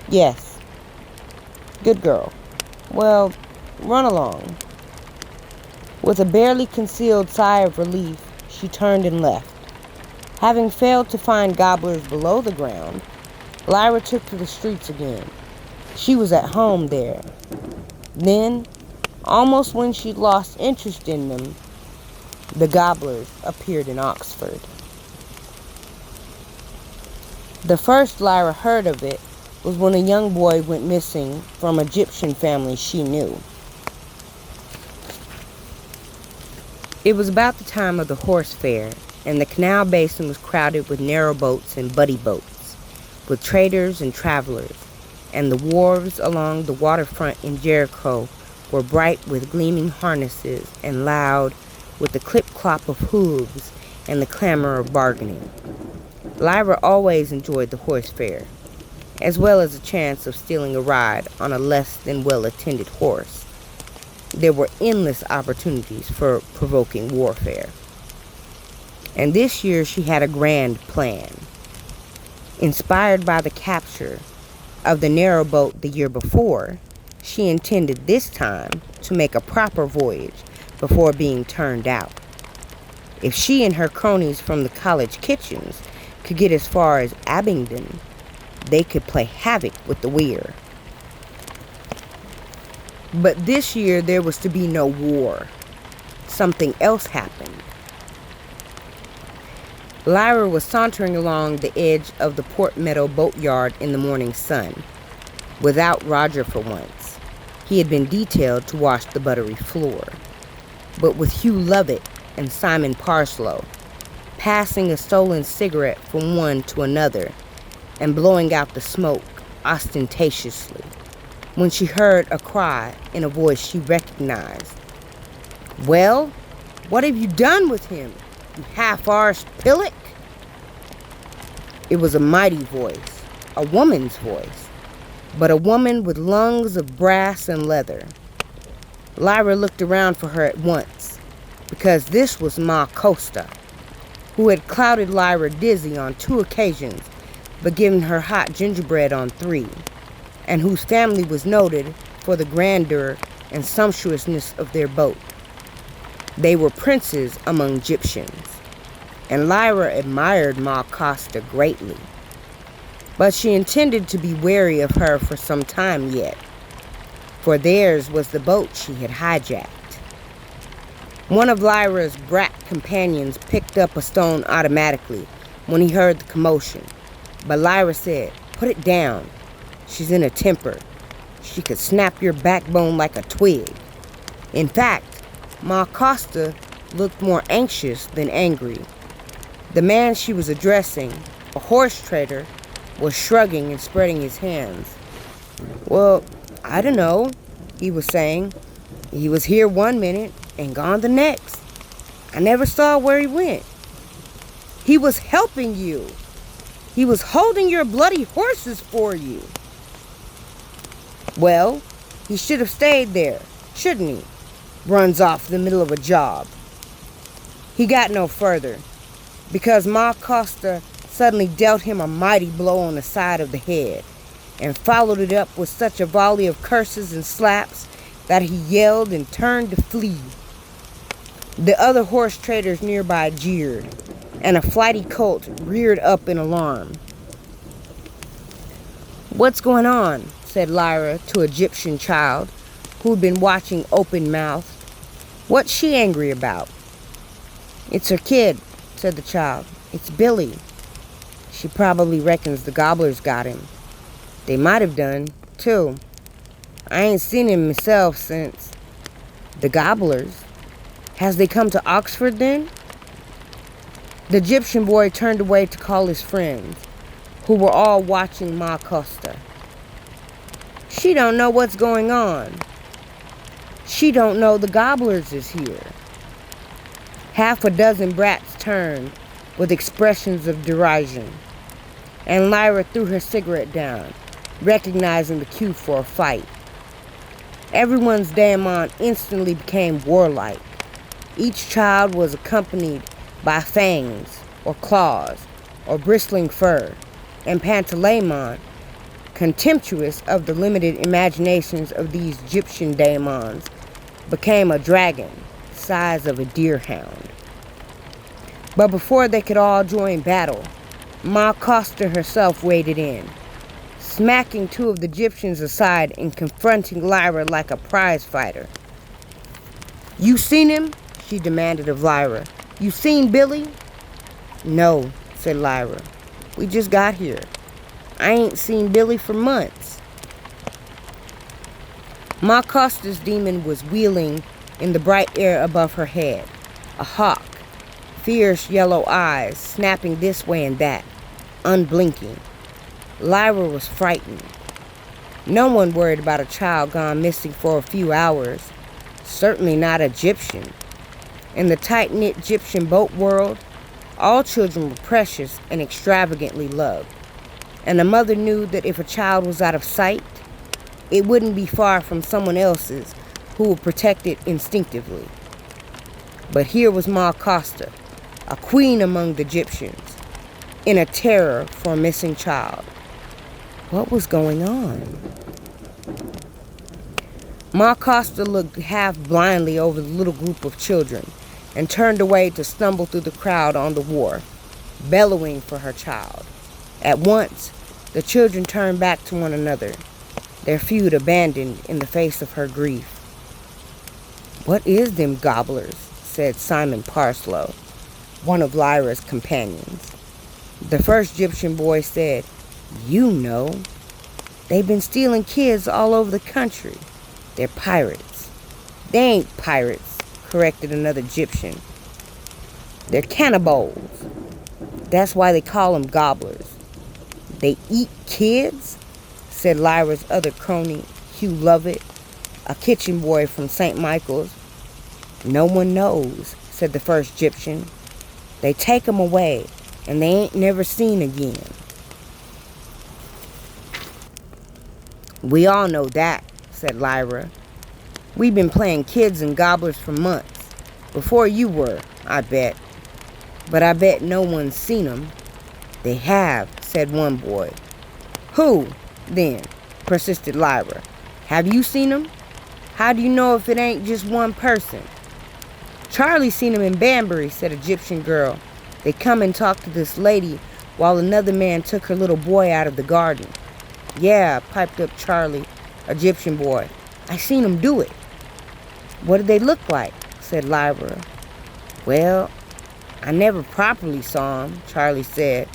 "Yes." "Good girl. Well, run along." With a barely concealed sigh of relief, she turned and left. Having failed to find gobblers below the ground, Lyra took to the streets again. She was at home there. Then, almost when she'd lost interest in them, the gobblers appeared in Oxford. The first Lyra heard of it was when a young boy went missing from an Egyptian family she knew. It was about the time of the horse fair, and the canal basin was crowded with narrow boats and buddy boats, with traders and travelers, and the wharves along the waterfront in Jericho were bright with gleaming harnesses and loud with the clip-clop of hooves and the clamor of bargaining. Lyra always enjoyed the horse fair, as well as a chance of stealing a ride on a less than well-attended horse. There were endless opportunities for provoking warfare. And this year she had a grand plan. Inspired by the capture of the narrowboat the year before, she intended this time to make a proper voyage before being turned out. If she and her cronies from the college kitchens could get as far as Abingdon, they could play havoc with the weir. But this year there was to be no war. Something else happened. Lyra was sauntering along the edge of the Port Meadow boatyard in the morning sun, without Roger for once. He had been detailed to wash the buttery floor, but with Hugh Lovett and Simon Parslow, passing a stolen cigarette from one to another and blowing out the smoke ostentatiously, when she heard a cry in a voice she recognized. "Well, what have you done with him, you half-arsed pillock?" It was a mighty voice, a woman's voice, but a woman with lungs of brass and leather. Lyra looked around for her at once, because this was Ma Costa, who had clouted Lyra dizzy on 2 occasions, but given her hot gingerbread on 3, and whose family was noted for the grandeur and sumptuousness of their boat. They were princes among Egyptians, and Lyra admired Ma Costa greatly. But she intended to be wary of her for some time yet, for theirs was the boat she had hijacked. One of Lyra's brat companions picked up a stone automatically when he heard the commotion, but Lyra said, "Put it down. She's in a temper. She could snap your backbone like a twig." In fact, Ma Costa looked more anxious than angry. The man she was addressing, a horse trader, was shrugging and spreading his hands. "Well, I don't know," he was saying. "He was here one minute and gone the next. I never saw where he went." "He was helping you. He was holding your bloody horses for you." "Well, he should have stayed there, shouldn't he? Runs off in the middle of a job." He got no further, because Ma Costa suddenly dealt him a mighty blow on the side of the head, and followed it up with such a volley of curses and slaps that he yelled and turned to flee. The other horse traders nearby jeered, and a flighty colt reared up in alarm. "What's going on?" said Lyra to an Egyptian child who'd been watching open-mouthed. "What's she angry about?" "It's her kid," said the child. "It's Billy. She probably reckons the gobblers got him. They might have done, too. I ain't seen him myself since." "The gobblers? Has they come to Oxford, then?" The Egyptian boy turned away to call his friends, who were all watching Ma Costa. "She don't know what's going on. She don't know the gobblers is here." Half a dozen brats turned with expressions of derision, and Lyra threw her cigarette down, recognizing the cue for a fight. Everyone's daemon instantly became warlike. Each child was accompanied by fangs, or claws, or bristling fur, and Pantalaimon, contemptuous of the limited imaginations of these Egyptian daemons, became a dragon, size of a deerhound. But before they could all join battle, Ma Costa herself waded in, smacking 2 of the Egyptians aside and confronting Lyra like a prize fighter. "You seen him?" she demanded of Lyra. "You seen Billy?" "No," said Lyra. "We just got here. I ain't seen Billy for months." Ma Costa's demon was wheeling in the bright air above her head, a hawk, fierce yellow eyes snapping this way and that, unblinking. Lyra was frightened. No one worried about a child gone missing for a few hours, certainly not Egyptian. In the tight-knit Egyptian boat world, all children were precious and extravagantly loved, and a mother knew that if a child was out of sight, it wouldn't be far from someone else's who would protect it instinctively. But here was Ma Costa, a queen among the Egyptians, in a terror for a missing child. What was going on? Ma Costa looked half blindly over the little group of children and turned away to stumble through the crowd on the wharf, bellowing for her child. At once, the children turned back to one another, their feud abandoned in the face of her grief. "What is them gobblers?" said Simon Parslow, one of Lyra's companions. The first Egyptian boy said, "You know. They've been stealing kids all over the country. They're pirates." "They ain't pirates," corrected another Egyptian. "They're cannibals. That's why they call them gobblers." "They eat kids?" said Lyra's other crony, Hugh Lovett, a kitchen boy from St. Michael's. "No one knows," said the first Egyptian. "They take 'em away, and they ain't never seen again." "We all know that," said Lyra. We've been playing kids and gobblers for months. Before you were, I bet. But I bet no one's seen 'em." "They have," said one boy. "Who, then?" persisted Lyra. "Have you seen 'em? How do you know if it ain't just one person?" "Charlie seen 'em in Banbury," said Egyptian girl. "They come and talked to this lady while another man took her little boy out of the garden." "Yeah," piped up Charlie, Egyptian boy. "I seen 'em do it." "What did they look like?" said Lyra. "Well, I never properly saw 'em," Charlie said.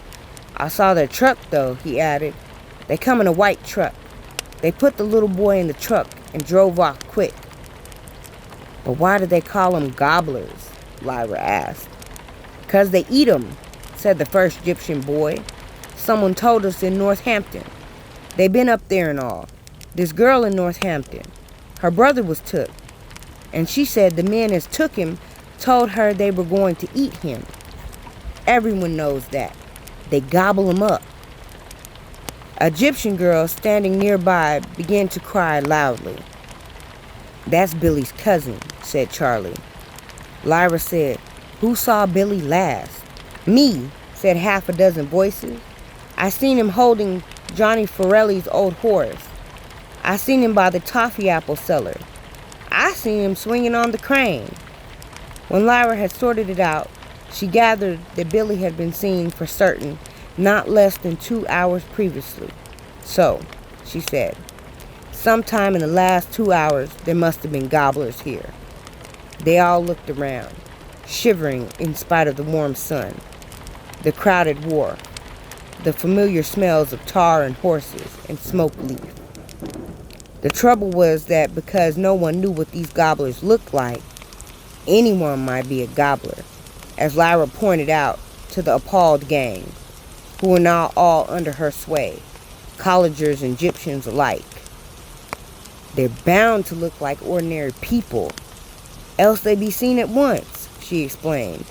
"I saw their truck, though," he added. "They come in a white truck. They put the little boy in the truck and drove off quick." "But why do they call 'em gobblers?" Lyra asked. "'Cause they eat 'em," said the first Egyptian boy. "Someone told us in Northampton. They been up there and all. This girl in Northampton. Her brother was took. And she said the men as took him told her they were going to eat him. Everyone knows that. They gobble him up." An Egyptian girl standing nearby began to cry loudly. "That's Billy's cousin," said Charlie. Lyra said, "Who saw Billy last?" "Me," said half a dozen voices. "I seen him holding Johnny Forelli's old horse. I seen him by the toffee apple cellar. I seen him swinging on the crane." When Lyra had sorted it out, she gathered that Billy had been seen for certain not less than 2 hours previously. "So," she said, "sometime in the last 2 hours there must have been gobblers here." They all looked around, shivering in spite of the warm sun, the crowded wharf, the familiar smells of tar and horses and smoke leaf. The trouble was that because no one knew what these gobblers looked like, anyone might be a gobbler, as Lyra pointed out to the appalled gang, who were now all under her sway, collegers and Egyptians alike. "They're bound to look like ordinary people, else they'd be seen at once," she explained.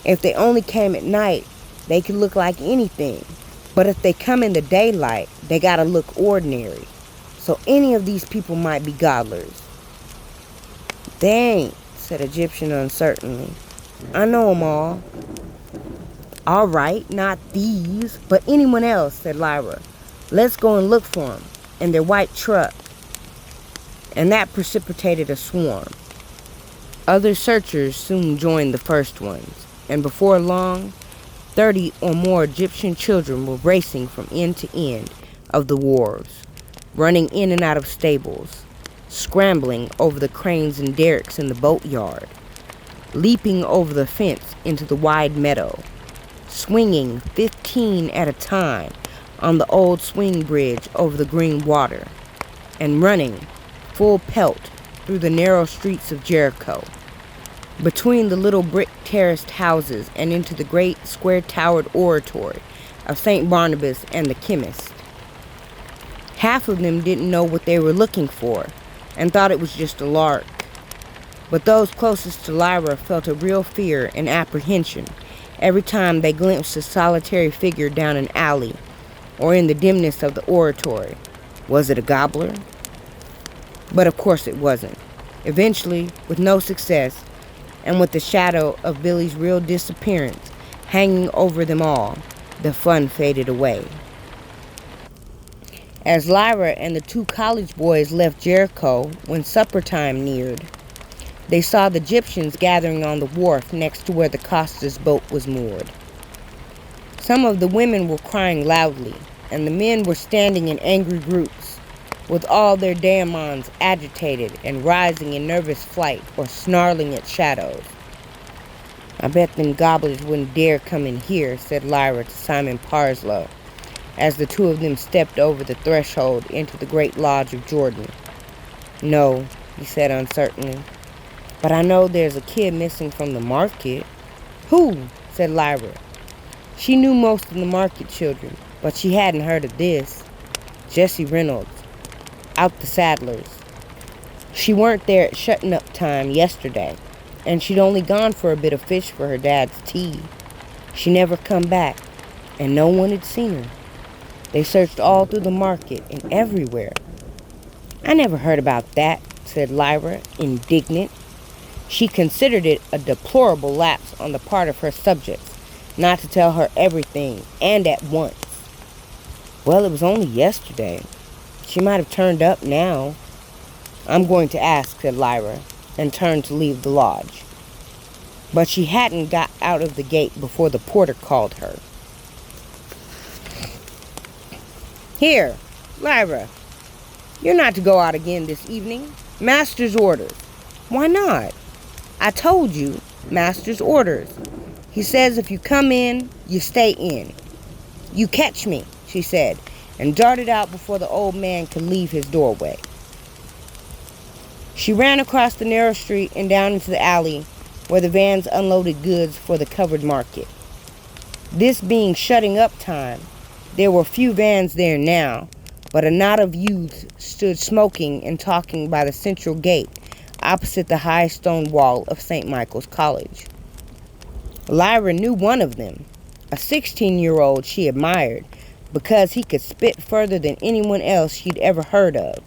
"If they only came at night, they could look like anything. But if they come in the daylight, they gotta look ordinary. So any of these people might be gobblers." "They ain't," said Egyptian uncertainly. "I know 'em all." "All right, not these, but anyone else," said Lyra. "Let's go and look for 'em, in their white truck." And that precipitated a swarm. Other searchers soon joined the first ones, and before long, 30 or more Egyptian children were racing from end to end of the wharves, running in and out of stables, scrambling over the cranes and derricks in the boatyard, leaping over the fence into the wide meadow, swinging 15 at a time on the old swing bridge over the green water, and running full pelt through the narrow streets of Jericho, between the little brick-terraced houses and into the great square-towered oratory of St. Barnabas and the chemist. Half of them didn't know what they were looking for and thought it was just a lark. But those closest to Lyra felt a real fear and apprehension every time they glimpsed a solitary figure down an alley or in the dimness of the oratory. Was it a gobbler? But of course it wasn't. Eventually, with no success, and with the shadow of Billy's real disappearance hanging over them all, the fun faded away. As Lyra and the 2 college boys left Jericho when supper time neared, they saw the Egyptians gathering on the wharf next to where the Costa's boat was moored. Some of the women were crying loudly, and the men were standing in angry groups, with all their daimons agitated and rising in nervous flight or snarling at shadows. "I bet them gobblers wouldn't dare come in here," said Lyra to Simon Parslow, as the 2 of them stepped over the threshold into the great lodge of Jordan. "No," he said uncertainly, "but I know there's a kid missing from the market." "Who?" said Lyra. She knew most of the market children, but she hadn't heard of this. "Jessie Reynolds, out the Saddlers. She weren't there at shutting up time yesterday, and she'd only gone for a bit of fish for her dad's tea. She never come back, and no one had seen her. They searched all through the market and everywhere." "I never heard about that," said Lyra, indignant. She considered it a deplorable lapse on the part of her subjects not to tell her everything and at once. Well, it was only yesterday. She might have turned up now. I'm going to ask, said Lyra, and turned to leave the lodge. But she hadn't got out of the gate before the porter called her. Here, Lyra, you're not to go out again this evening. Master's orders. Why not? I told you, Master's orders. He says if you come in, you stay in. You catch me, she said, and darted out before the old man could leave his doorway. She ran across the narrow street and down into the alley where the vans unloaded goods for the covered market. This being shutting up time, there were few vans there now, but a knot of youths stood smoking and talking by the central gate opposite the high stone wall of St. Michael's College. Lyra knew one of them, a 16-year-old she admired because he could spit further than anyone else she'd ever heard of,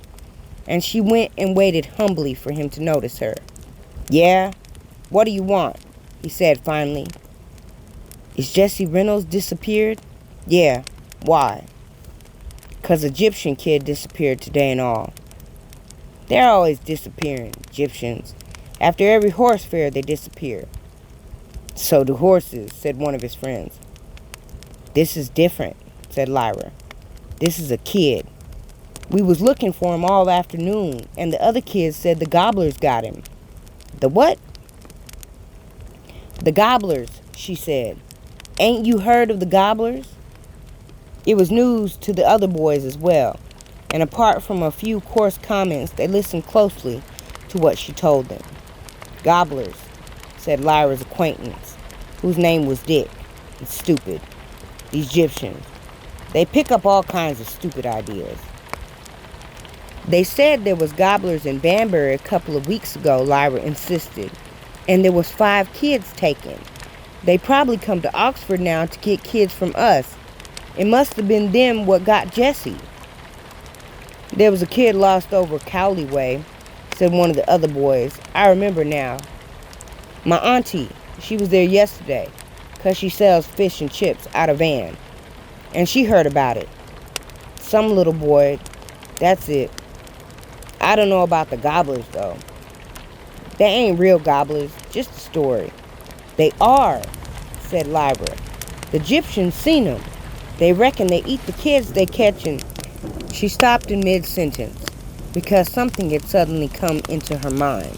and she went and waited humbly for him to notice her. Yeah? What do you want? He said finally. Is Jesse Reynolds disappeared? Yeah. Why? 'Cause Egyptian kid disappeared today and all. They're always disappearing, Egyptians. After every horse fair, they disappear. So do horses, said one of his friends. This is different, said Lyra. This is a kid. We was looking for him all afternoon, and the other kids said the gobblers got him. The what? The gobblers, she said. Ain't you heard of the gobblers? It was news to the other boys as well, and apart from a few coarse comments, they listened closely to what she told them. Gobblers, said Lyra's acquaintance, whose name was Dick. It's stupid. The Egyptians. They pick up all kinds of stupid ideas. They said there was gobblers in Banbury a couple of weeks ago, Lyra insisted, and there was 5 kids taken. They probably come to Oxford now to get kids from us. It must have been them what got Jesse. There was a kid lost over Cowley way, said one of the other boys. I remember now. My auntie, she was there yesterday, 'cause she sells fish and chips out of van. And she heard about it. Some little boy, that's it. I don't know about the gobblers, though. They ain't real gobblers, just a story. They are, said Lyra. The Egyptians seen them. They reckon they eat the kids they catch and... She stopped in mid-sentence because something had suddenly come into her mind.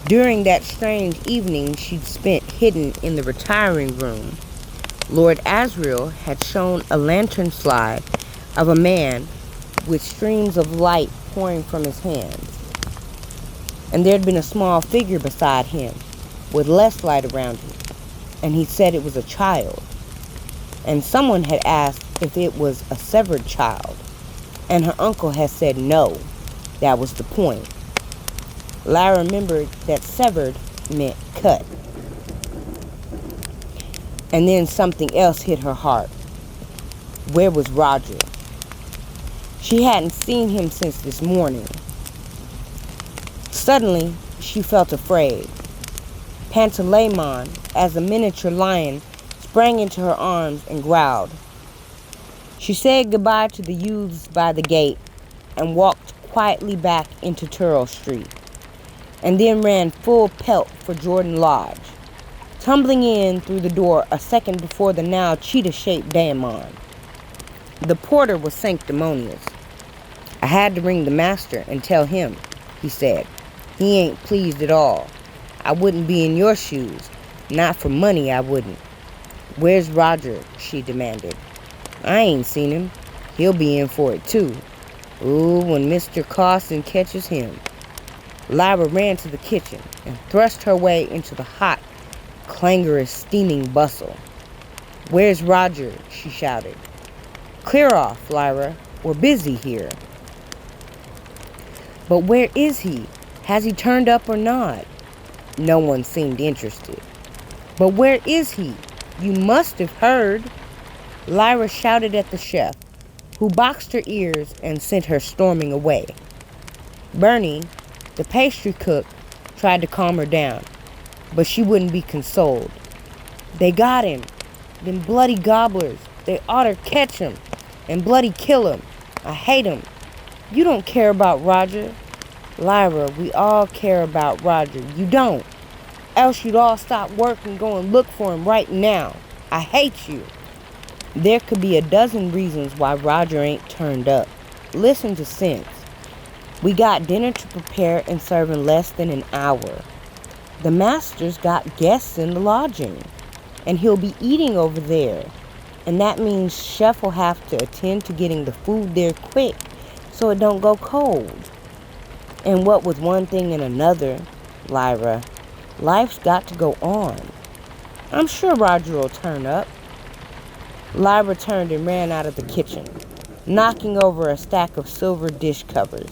During that strange evening she'd spent hidden in the retiring room, Lord Asriel had shown a lantern slide of a man with streams of light pouring from his hands. And there'd been a small figure beside him with less light around him, and he said it was a child. And someone had asked if it was a severed child, and her uncle had said no, that was the point. Lyra remembered that severed meant cut. And then something else hit her heart. Where was Roger? She hadn't seen him since this morning. Suddenly, she felt afraid. Pantalaimon, as a miniature lion, sprang into her arms and growled. She said goodbye to the youths by the gate and walked quietly back into Turrell Street, and then ran full pelt for Jordan Lodge, tumbling in through the door a second before the now cheetah-shaped daemon. The porter was sanctimonious. I had to ring the master and tell him, he said. He ain't pleased at all. I wouldn't be in your shoes. Not for money, I wouldn't. Where's Roger? She demanded. I ain't seen him. He'll be in for it, too. Ooh, when Mr. Carson catches him. Lyra ran to the kitchen and thrust her way into the hot, clangorous, steaming bustle. Where's Roger? She shouted. Clear off, Lyra. We're busy here. But where is he? Has he turned up or not? No one seemed interested. But where is he? You must have heard. Lyra shouted at the chef, who boxed her ears and sent her storming away. Bernie, The pastry cook tried to calm her down, but she wouldn't be consoled. "They got him. Them bloody gobblers. They oughter catch him and bloody kill him. I hate him. You don't care about Roger." "Lyra, we all care about Roger. You don't. Else you'd all stop work and go and look for him right now. I hate you." There could be a dozen reasons why Roger ain't turned up. Listen to sense. We got dinner to prepare and serve in less than an hour. The master's got guests in the lodging, and he'll be eating over there. And that means Chef will have to attend to getting the food there quick so it don't go cold. And what with one thing and another, Lyra, life's got to go on. I'm sure Roger will turn up. Lyra turned and ran out of the kitchen, knocking over a stack of silver dish covers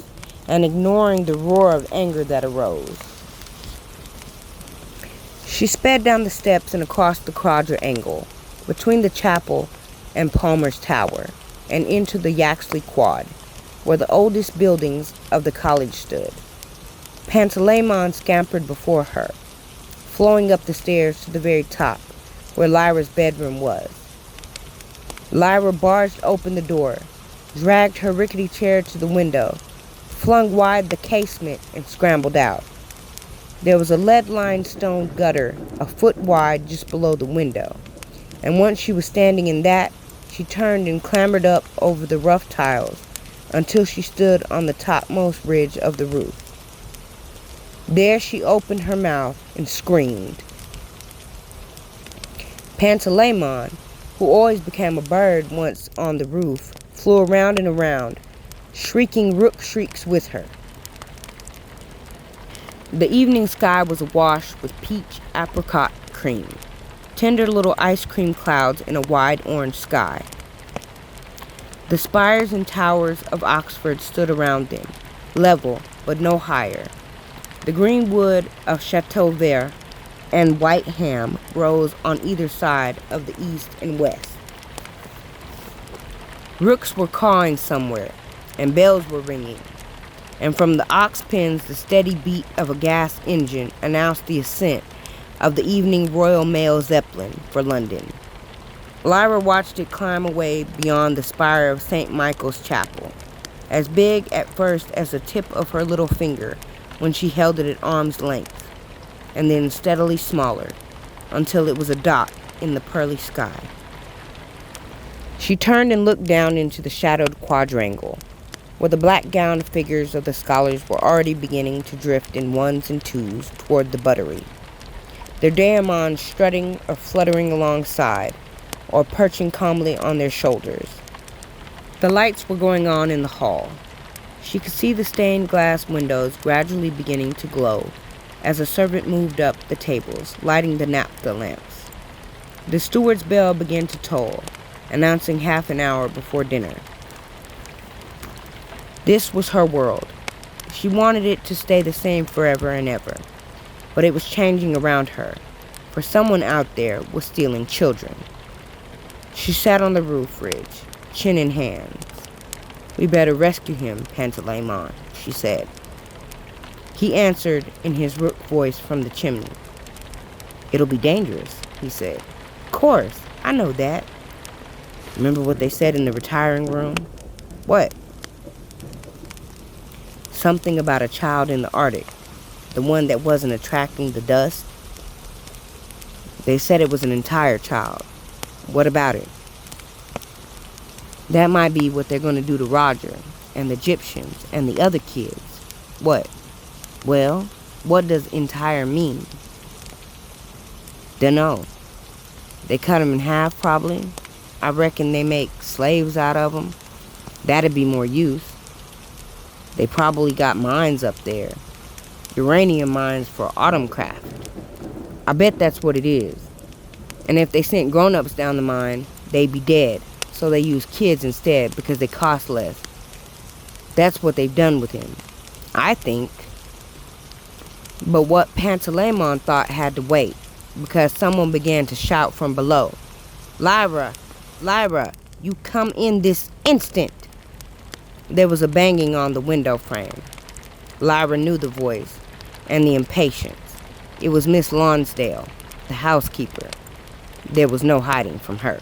and ignoring the roar of anger that arose. She sped down the steps and across the quadrangle, between the chapel and Palmer's Tower, and into the Yaxley Quad, where the oldest buildings of the college stood. Pantalaimon scampered before her, flowing up the stairs to the very top, where Lyra's bedroom was. Lyra barged open the door, dragged her rickety chair to the window, flung wide the casement, and scrambled out. There was a lead-lined stone gutter a foot wide just below the window, and once she was standing in that, she turned and clambered up over the rough tiles until she stood on the topmost ridge of the roof. There she opened her mouth and screamed. Pantalaimon, who always became a bird once on the roof, flew around and around, shrieking rook shrieks with her. The evening sky was awash with peach apricot cream, tender little ice cream clouds in a wide orange sky. The spires and towers of Oxford stood around them, level but no higher. The green wood of Chateau Vert and Whiteham rose on either side of the east and west. Rooks were cawing somewhere, and bells were ringing, and from the ox pens the steady beat of a gas engine announced the ascent of the evening Royal Mail Zeppelin for London. Lyra watched it climb away beyond the spire of St. Michael's Chapel, as big at first as the tip of her little finger when she held it at arm's length, and then steadily smaller, until it was a dot in the pearly sky. She turned and looked down into the shadowed quadrangle, where the black-gowned figures of the scholars were already beginning to drift in ones and twos toward the buttery, their daimons strutting or fluttering alongside, or perching calmly on their shoulders. The lights were going on in the hall. She could see the stained glass windows gradually beginning to glow as a servant moved up the tables, lighting the naphtha lamps. The steward's bell began to toll, announcing half an hour before dinner. This was her world. She wanted it to stay the same forever and ever, but it was changing around her, for someone out there was stealing children. She sat on the roof ridge, chin in hands. "We better rescue him, Pantalaimon," she said. He answered in his rook voice from the chimney. "It'll be dangerous," he said. "Course, I know that." Remember what they said in the retiring room? What? Something about a child in the Arctic, the one that wasn't attracting the dust. They said it was an entire child. What about it? That might be what they're going to do to Roger and the Egyptians and the other kids. What? Well, what does entire mean? Dunno. They cut them in half, probably. I reckon they make slaves out of them. That'd be more use. They probably got mines up there. Uranium mines for Autumncraft. I bet that's what it is. And if they sent grown-ups down the mine, they'd be dead. So they use kids instead because they cost less. That's what they've done with him, I think. But what Pantalaimon thought had to wait, because someone began to shout from below. "Lyra! Lyra! You come in this instant!" There was a banging on the window frame. Lyra knew the voice and the impatience. It was Miss Lonsdale, the housekeeper. There was no hiding from her.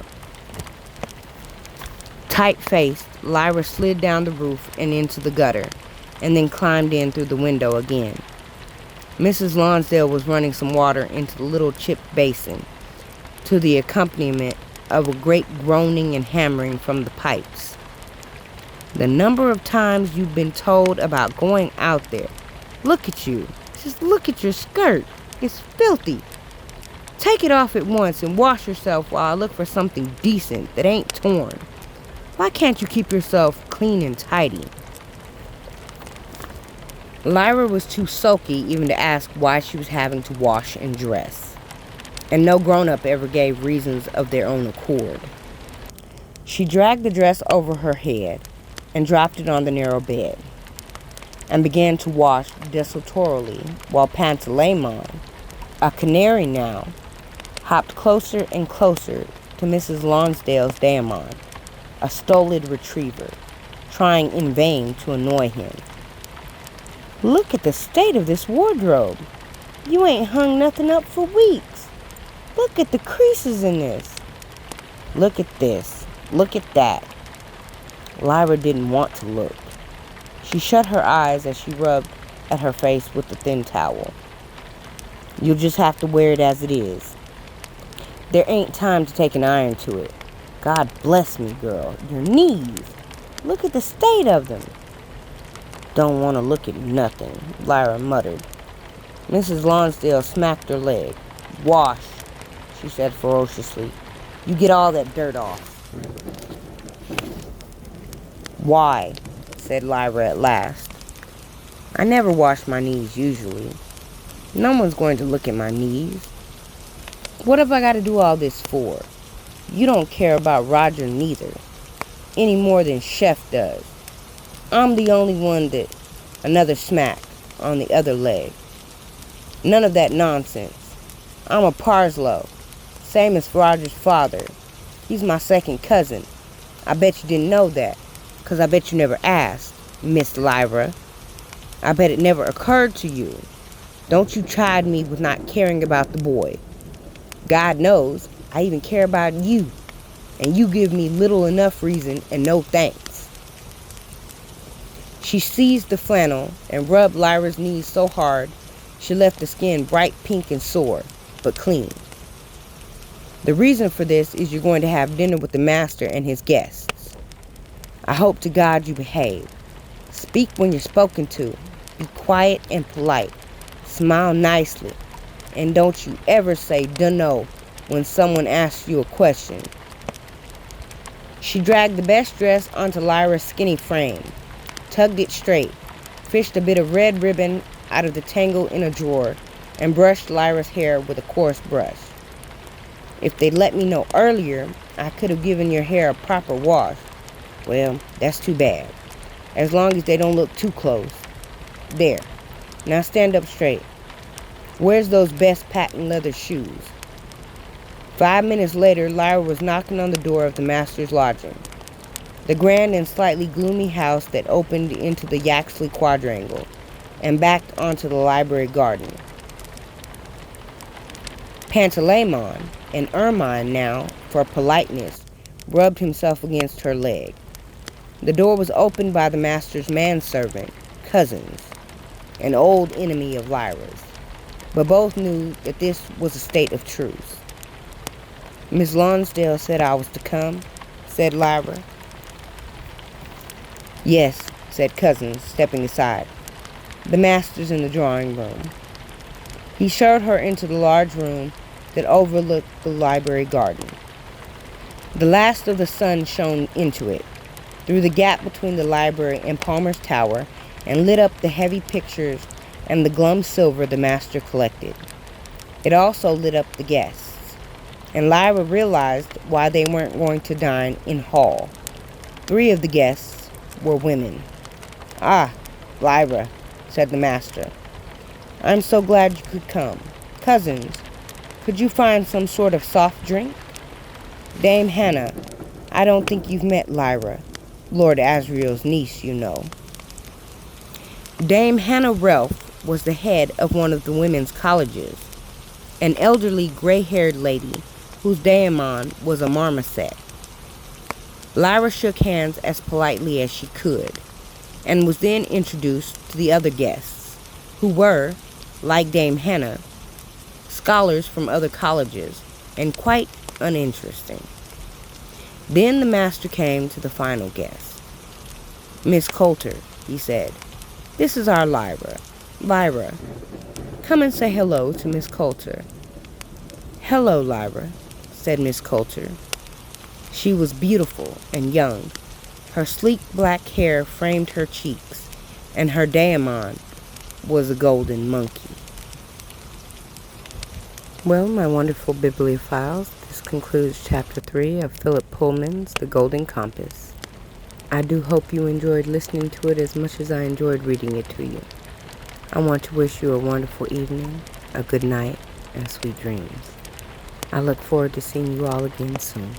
Tight-faced, Lyra slid down the roof and into the gutter, and then climbed in through the window again. Mrs. Lonsdale was running some water into the little chipped basin, to the accompaniment of a great groaning and hammering from the pipes. The number of times you've been told about going out there. Look at you. Just look at your skirt. It's filthy. Take it off at once and wash yourself while I look for something decent that ain't torn. Why can't you keep yourself clean and tidy? Lyra was too sulky even to ask why she was having to wash and dress, and no grown-up ever gave reasons of their own accord. She dragged the dress over her head and dropped it on the narrow bed, and began to wash desultorily while Pantalaimon, a canary now, hopped closer and closer to Mrs. Lonsdale's Daemon, a stolid retriever, trying in vain to annoy him. Look at the state of this wardrobe. You ain't hung nothing up for weeks. Look at the creases in this. Look at this. Look at that. Lyra didn't want to look. She shut her eyes as she rubbed at her face with the thin towel. You'll just have to wear it as it is. There ain't time to take an iron to it. God bless me, girl. Your knees. Look at the state of them. Don't want to look at nothing, Lyra muttered. Mrs. Lonsdale smacked her leg. Wash, she said ferociously. You get all that dirt off. Why? Said Lyra at last. I never wash my knees usually. No one's going to look at my knees. What have I got to do all this for? You don't care about Roger neither, any more than Chef does. I'm the only one that... Another smack on the other leg. None of that nonsense. I'm a Parslow, same as Roger's father. He's my second cousin. I bet you didn't know that, 'cause I bet you never asked, Miss Lyra. I bet it never occurred to you. Don't you chide me with not caring about the boy. God knows, I even care about you, and you give me little enough reason and no thanks. She seized the flannel and rubbed Lyra's knees so hard she left the skin bright pink and sore, but clean. The reason for this is you're going to have dinner with the master and his guests. I hope to God you behave. Speak when you're spoken to. Be quiet and polite. Smile nicely. And don't you ever say dunno when someone asks you a question. She dragged the best dress onto Lyra's skinny frame, tugged it straight, fished a bit of red ribbon out of the tangle in a drawer, and brushed Lyra's hair with a coarse brush. If they'd let me know earlier, I could have given your hair a proper wash. Well, that's too bad. As long as they don't look too close. There. Now stand up straight. Where's those best patent leather shoes? 5 minutes later, Lyra was knocking on the door of the master's lodging, the grand and slightly gloomy house that opened into the Yaxley Quadrangle and backed onto the library garden. Pantalaimon, and ermine now, for politeness, rubbed himself against her leg. The door was opened by the master's manservant, Cousins, an old enemy of Lyra's, but both knew that this was a state of truce. Miss Lonsdale said I was to come, said Lyra. Yes, said Cousins, stepping aside. The master's in the drawing room. He showed her into the large room that overlooked the library garden. The last of the sun shone into it, through the gap between the library and Palmer's Tower, and lit up the heavy pictures and the glum silver the master collected. It also lit up the guests, and Lyra realized why they weren't going to dine in hall. 3 of the guests were women. Ah, Lyra, said the master. I'm so glad you could come. Cousins, could you find some sort of soft drink? Dame Hannah, I don't think you've met Lyra, Lord Asriel's niece, you know. Dame Hannah Relf was the head of one of the women's colleges, an elderly gray-haired lady whose daimon was a marmoset. Lyra shook hands as politely as she could, and was then introduced to the other guests, who were, like Dame Hannah, scholars from other colleges, and quite uninteresting. Then the master came to the final guest. "Miss Coulter," he said, "this is our Lyra. Lyra, come and say hello to Miss Coulter." "Hello, Lyra," said Miss Coulter. She was beautiful and young. Her sleek black hair framed her cheeks, and her daimon was a golden monkey. Well, my wonderful bibliophiles, this concludes Chapter 3 of Philip Pullman's The Golden Compass. I do hope you enjoyed listening to it as much as I enjoyed reading it to you. I want to wish you a wonderful evening, a good night, and sweet dreams. I look forward to seeing you all again soon.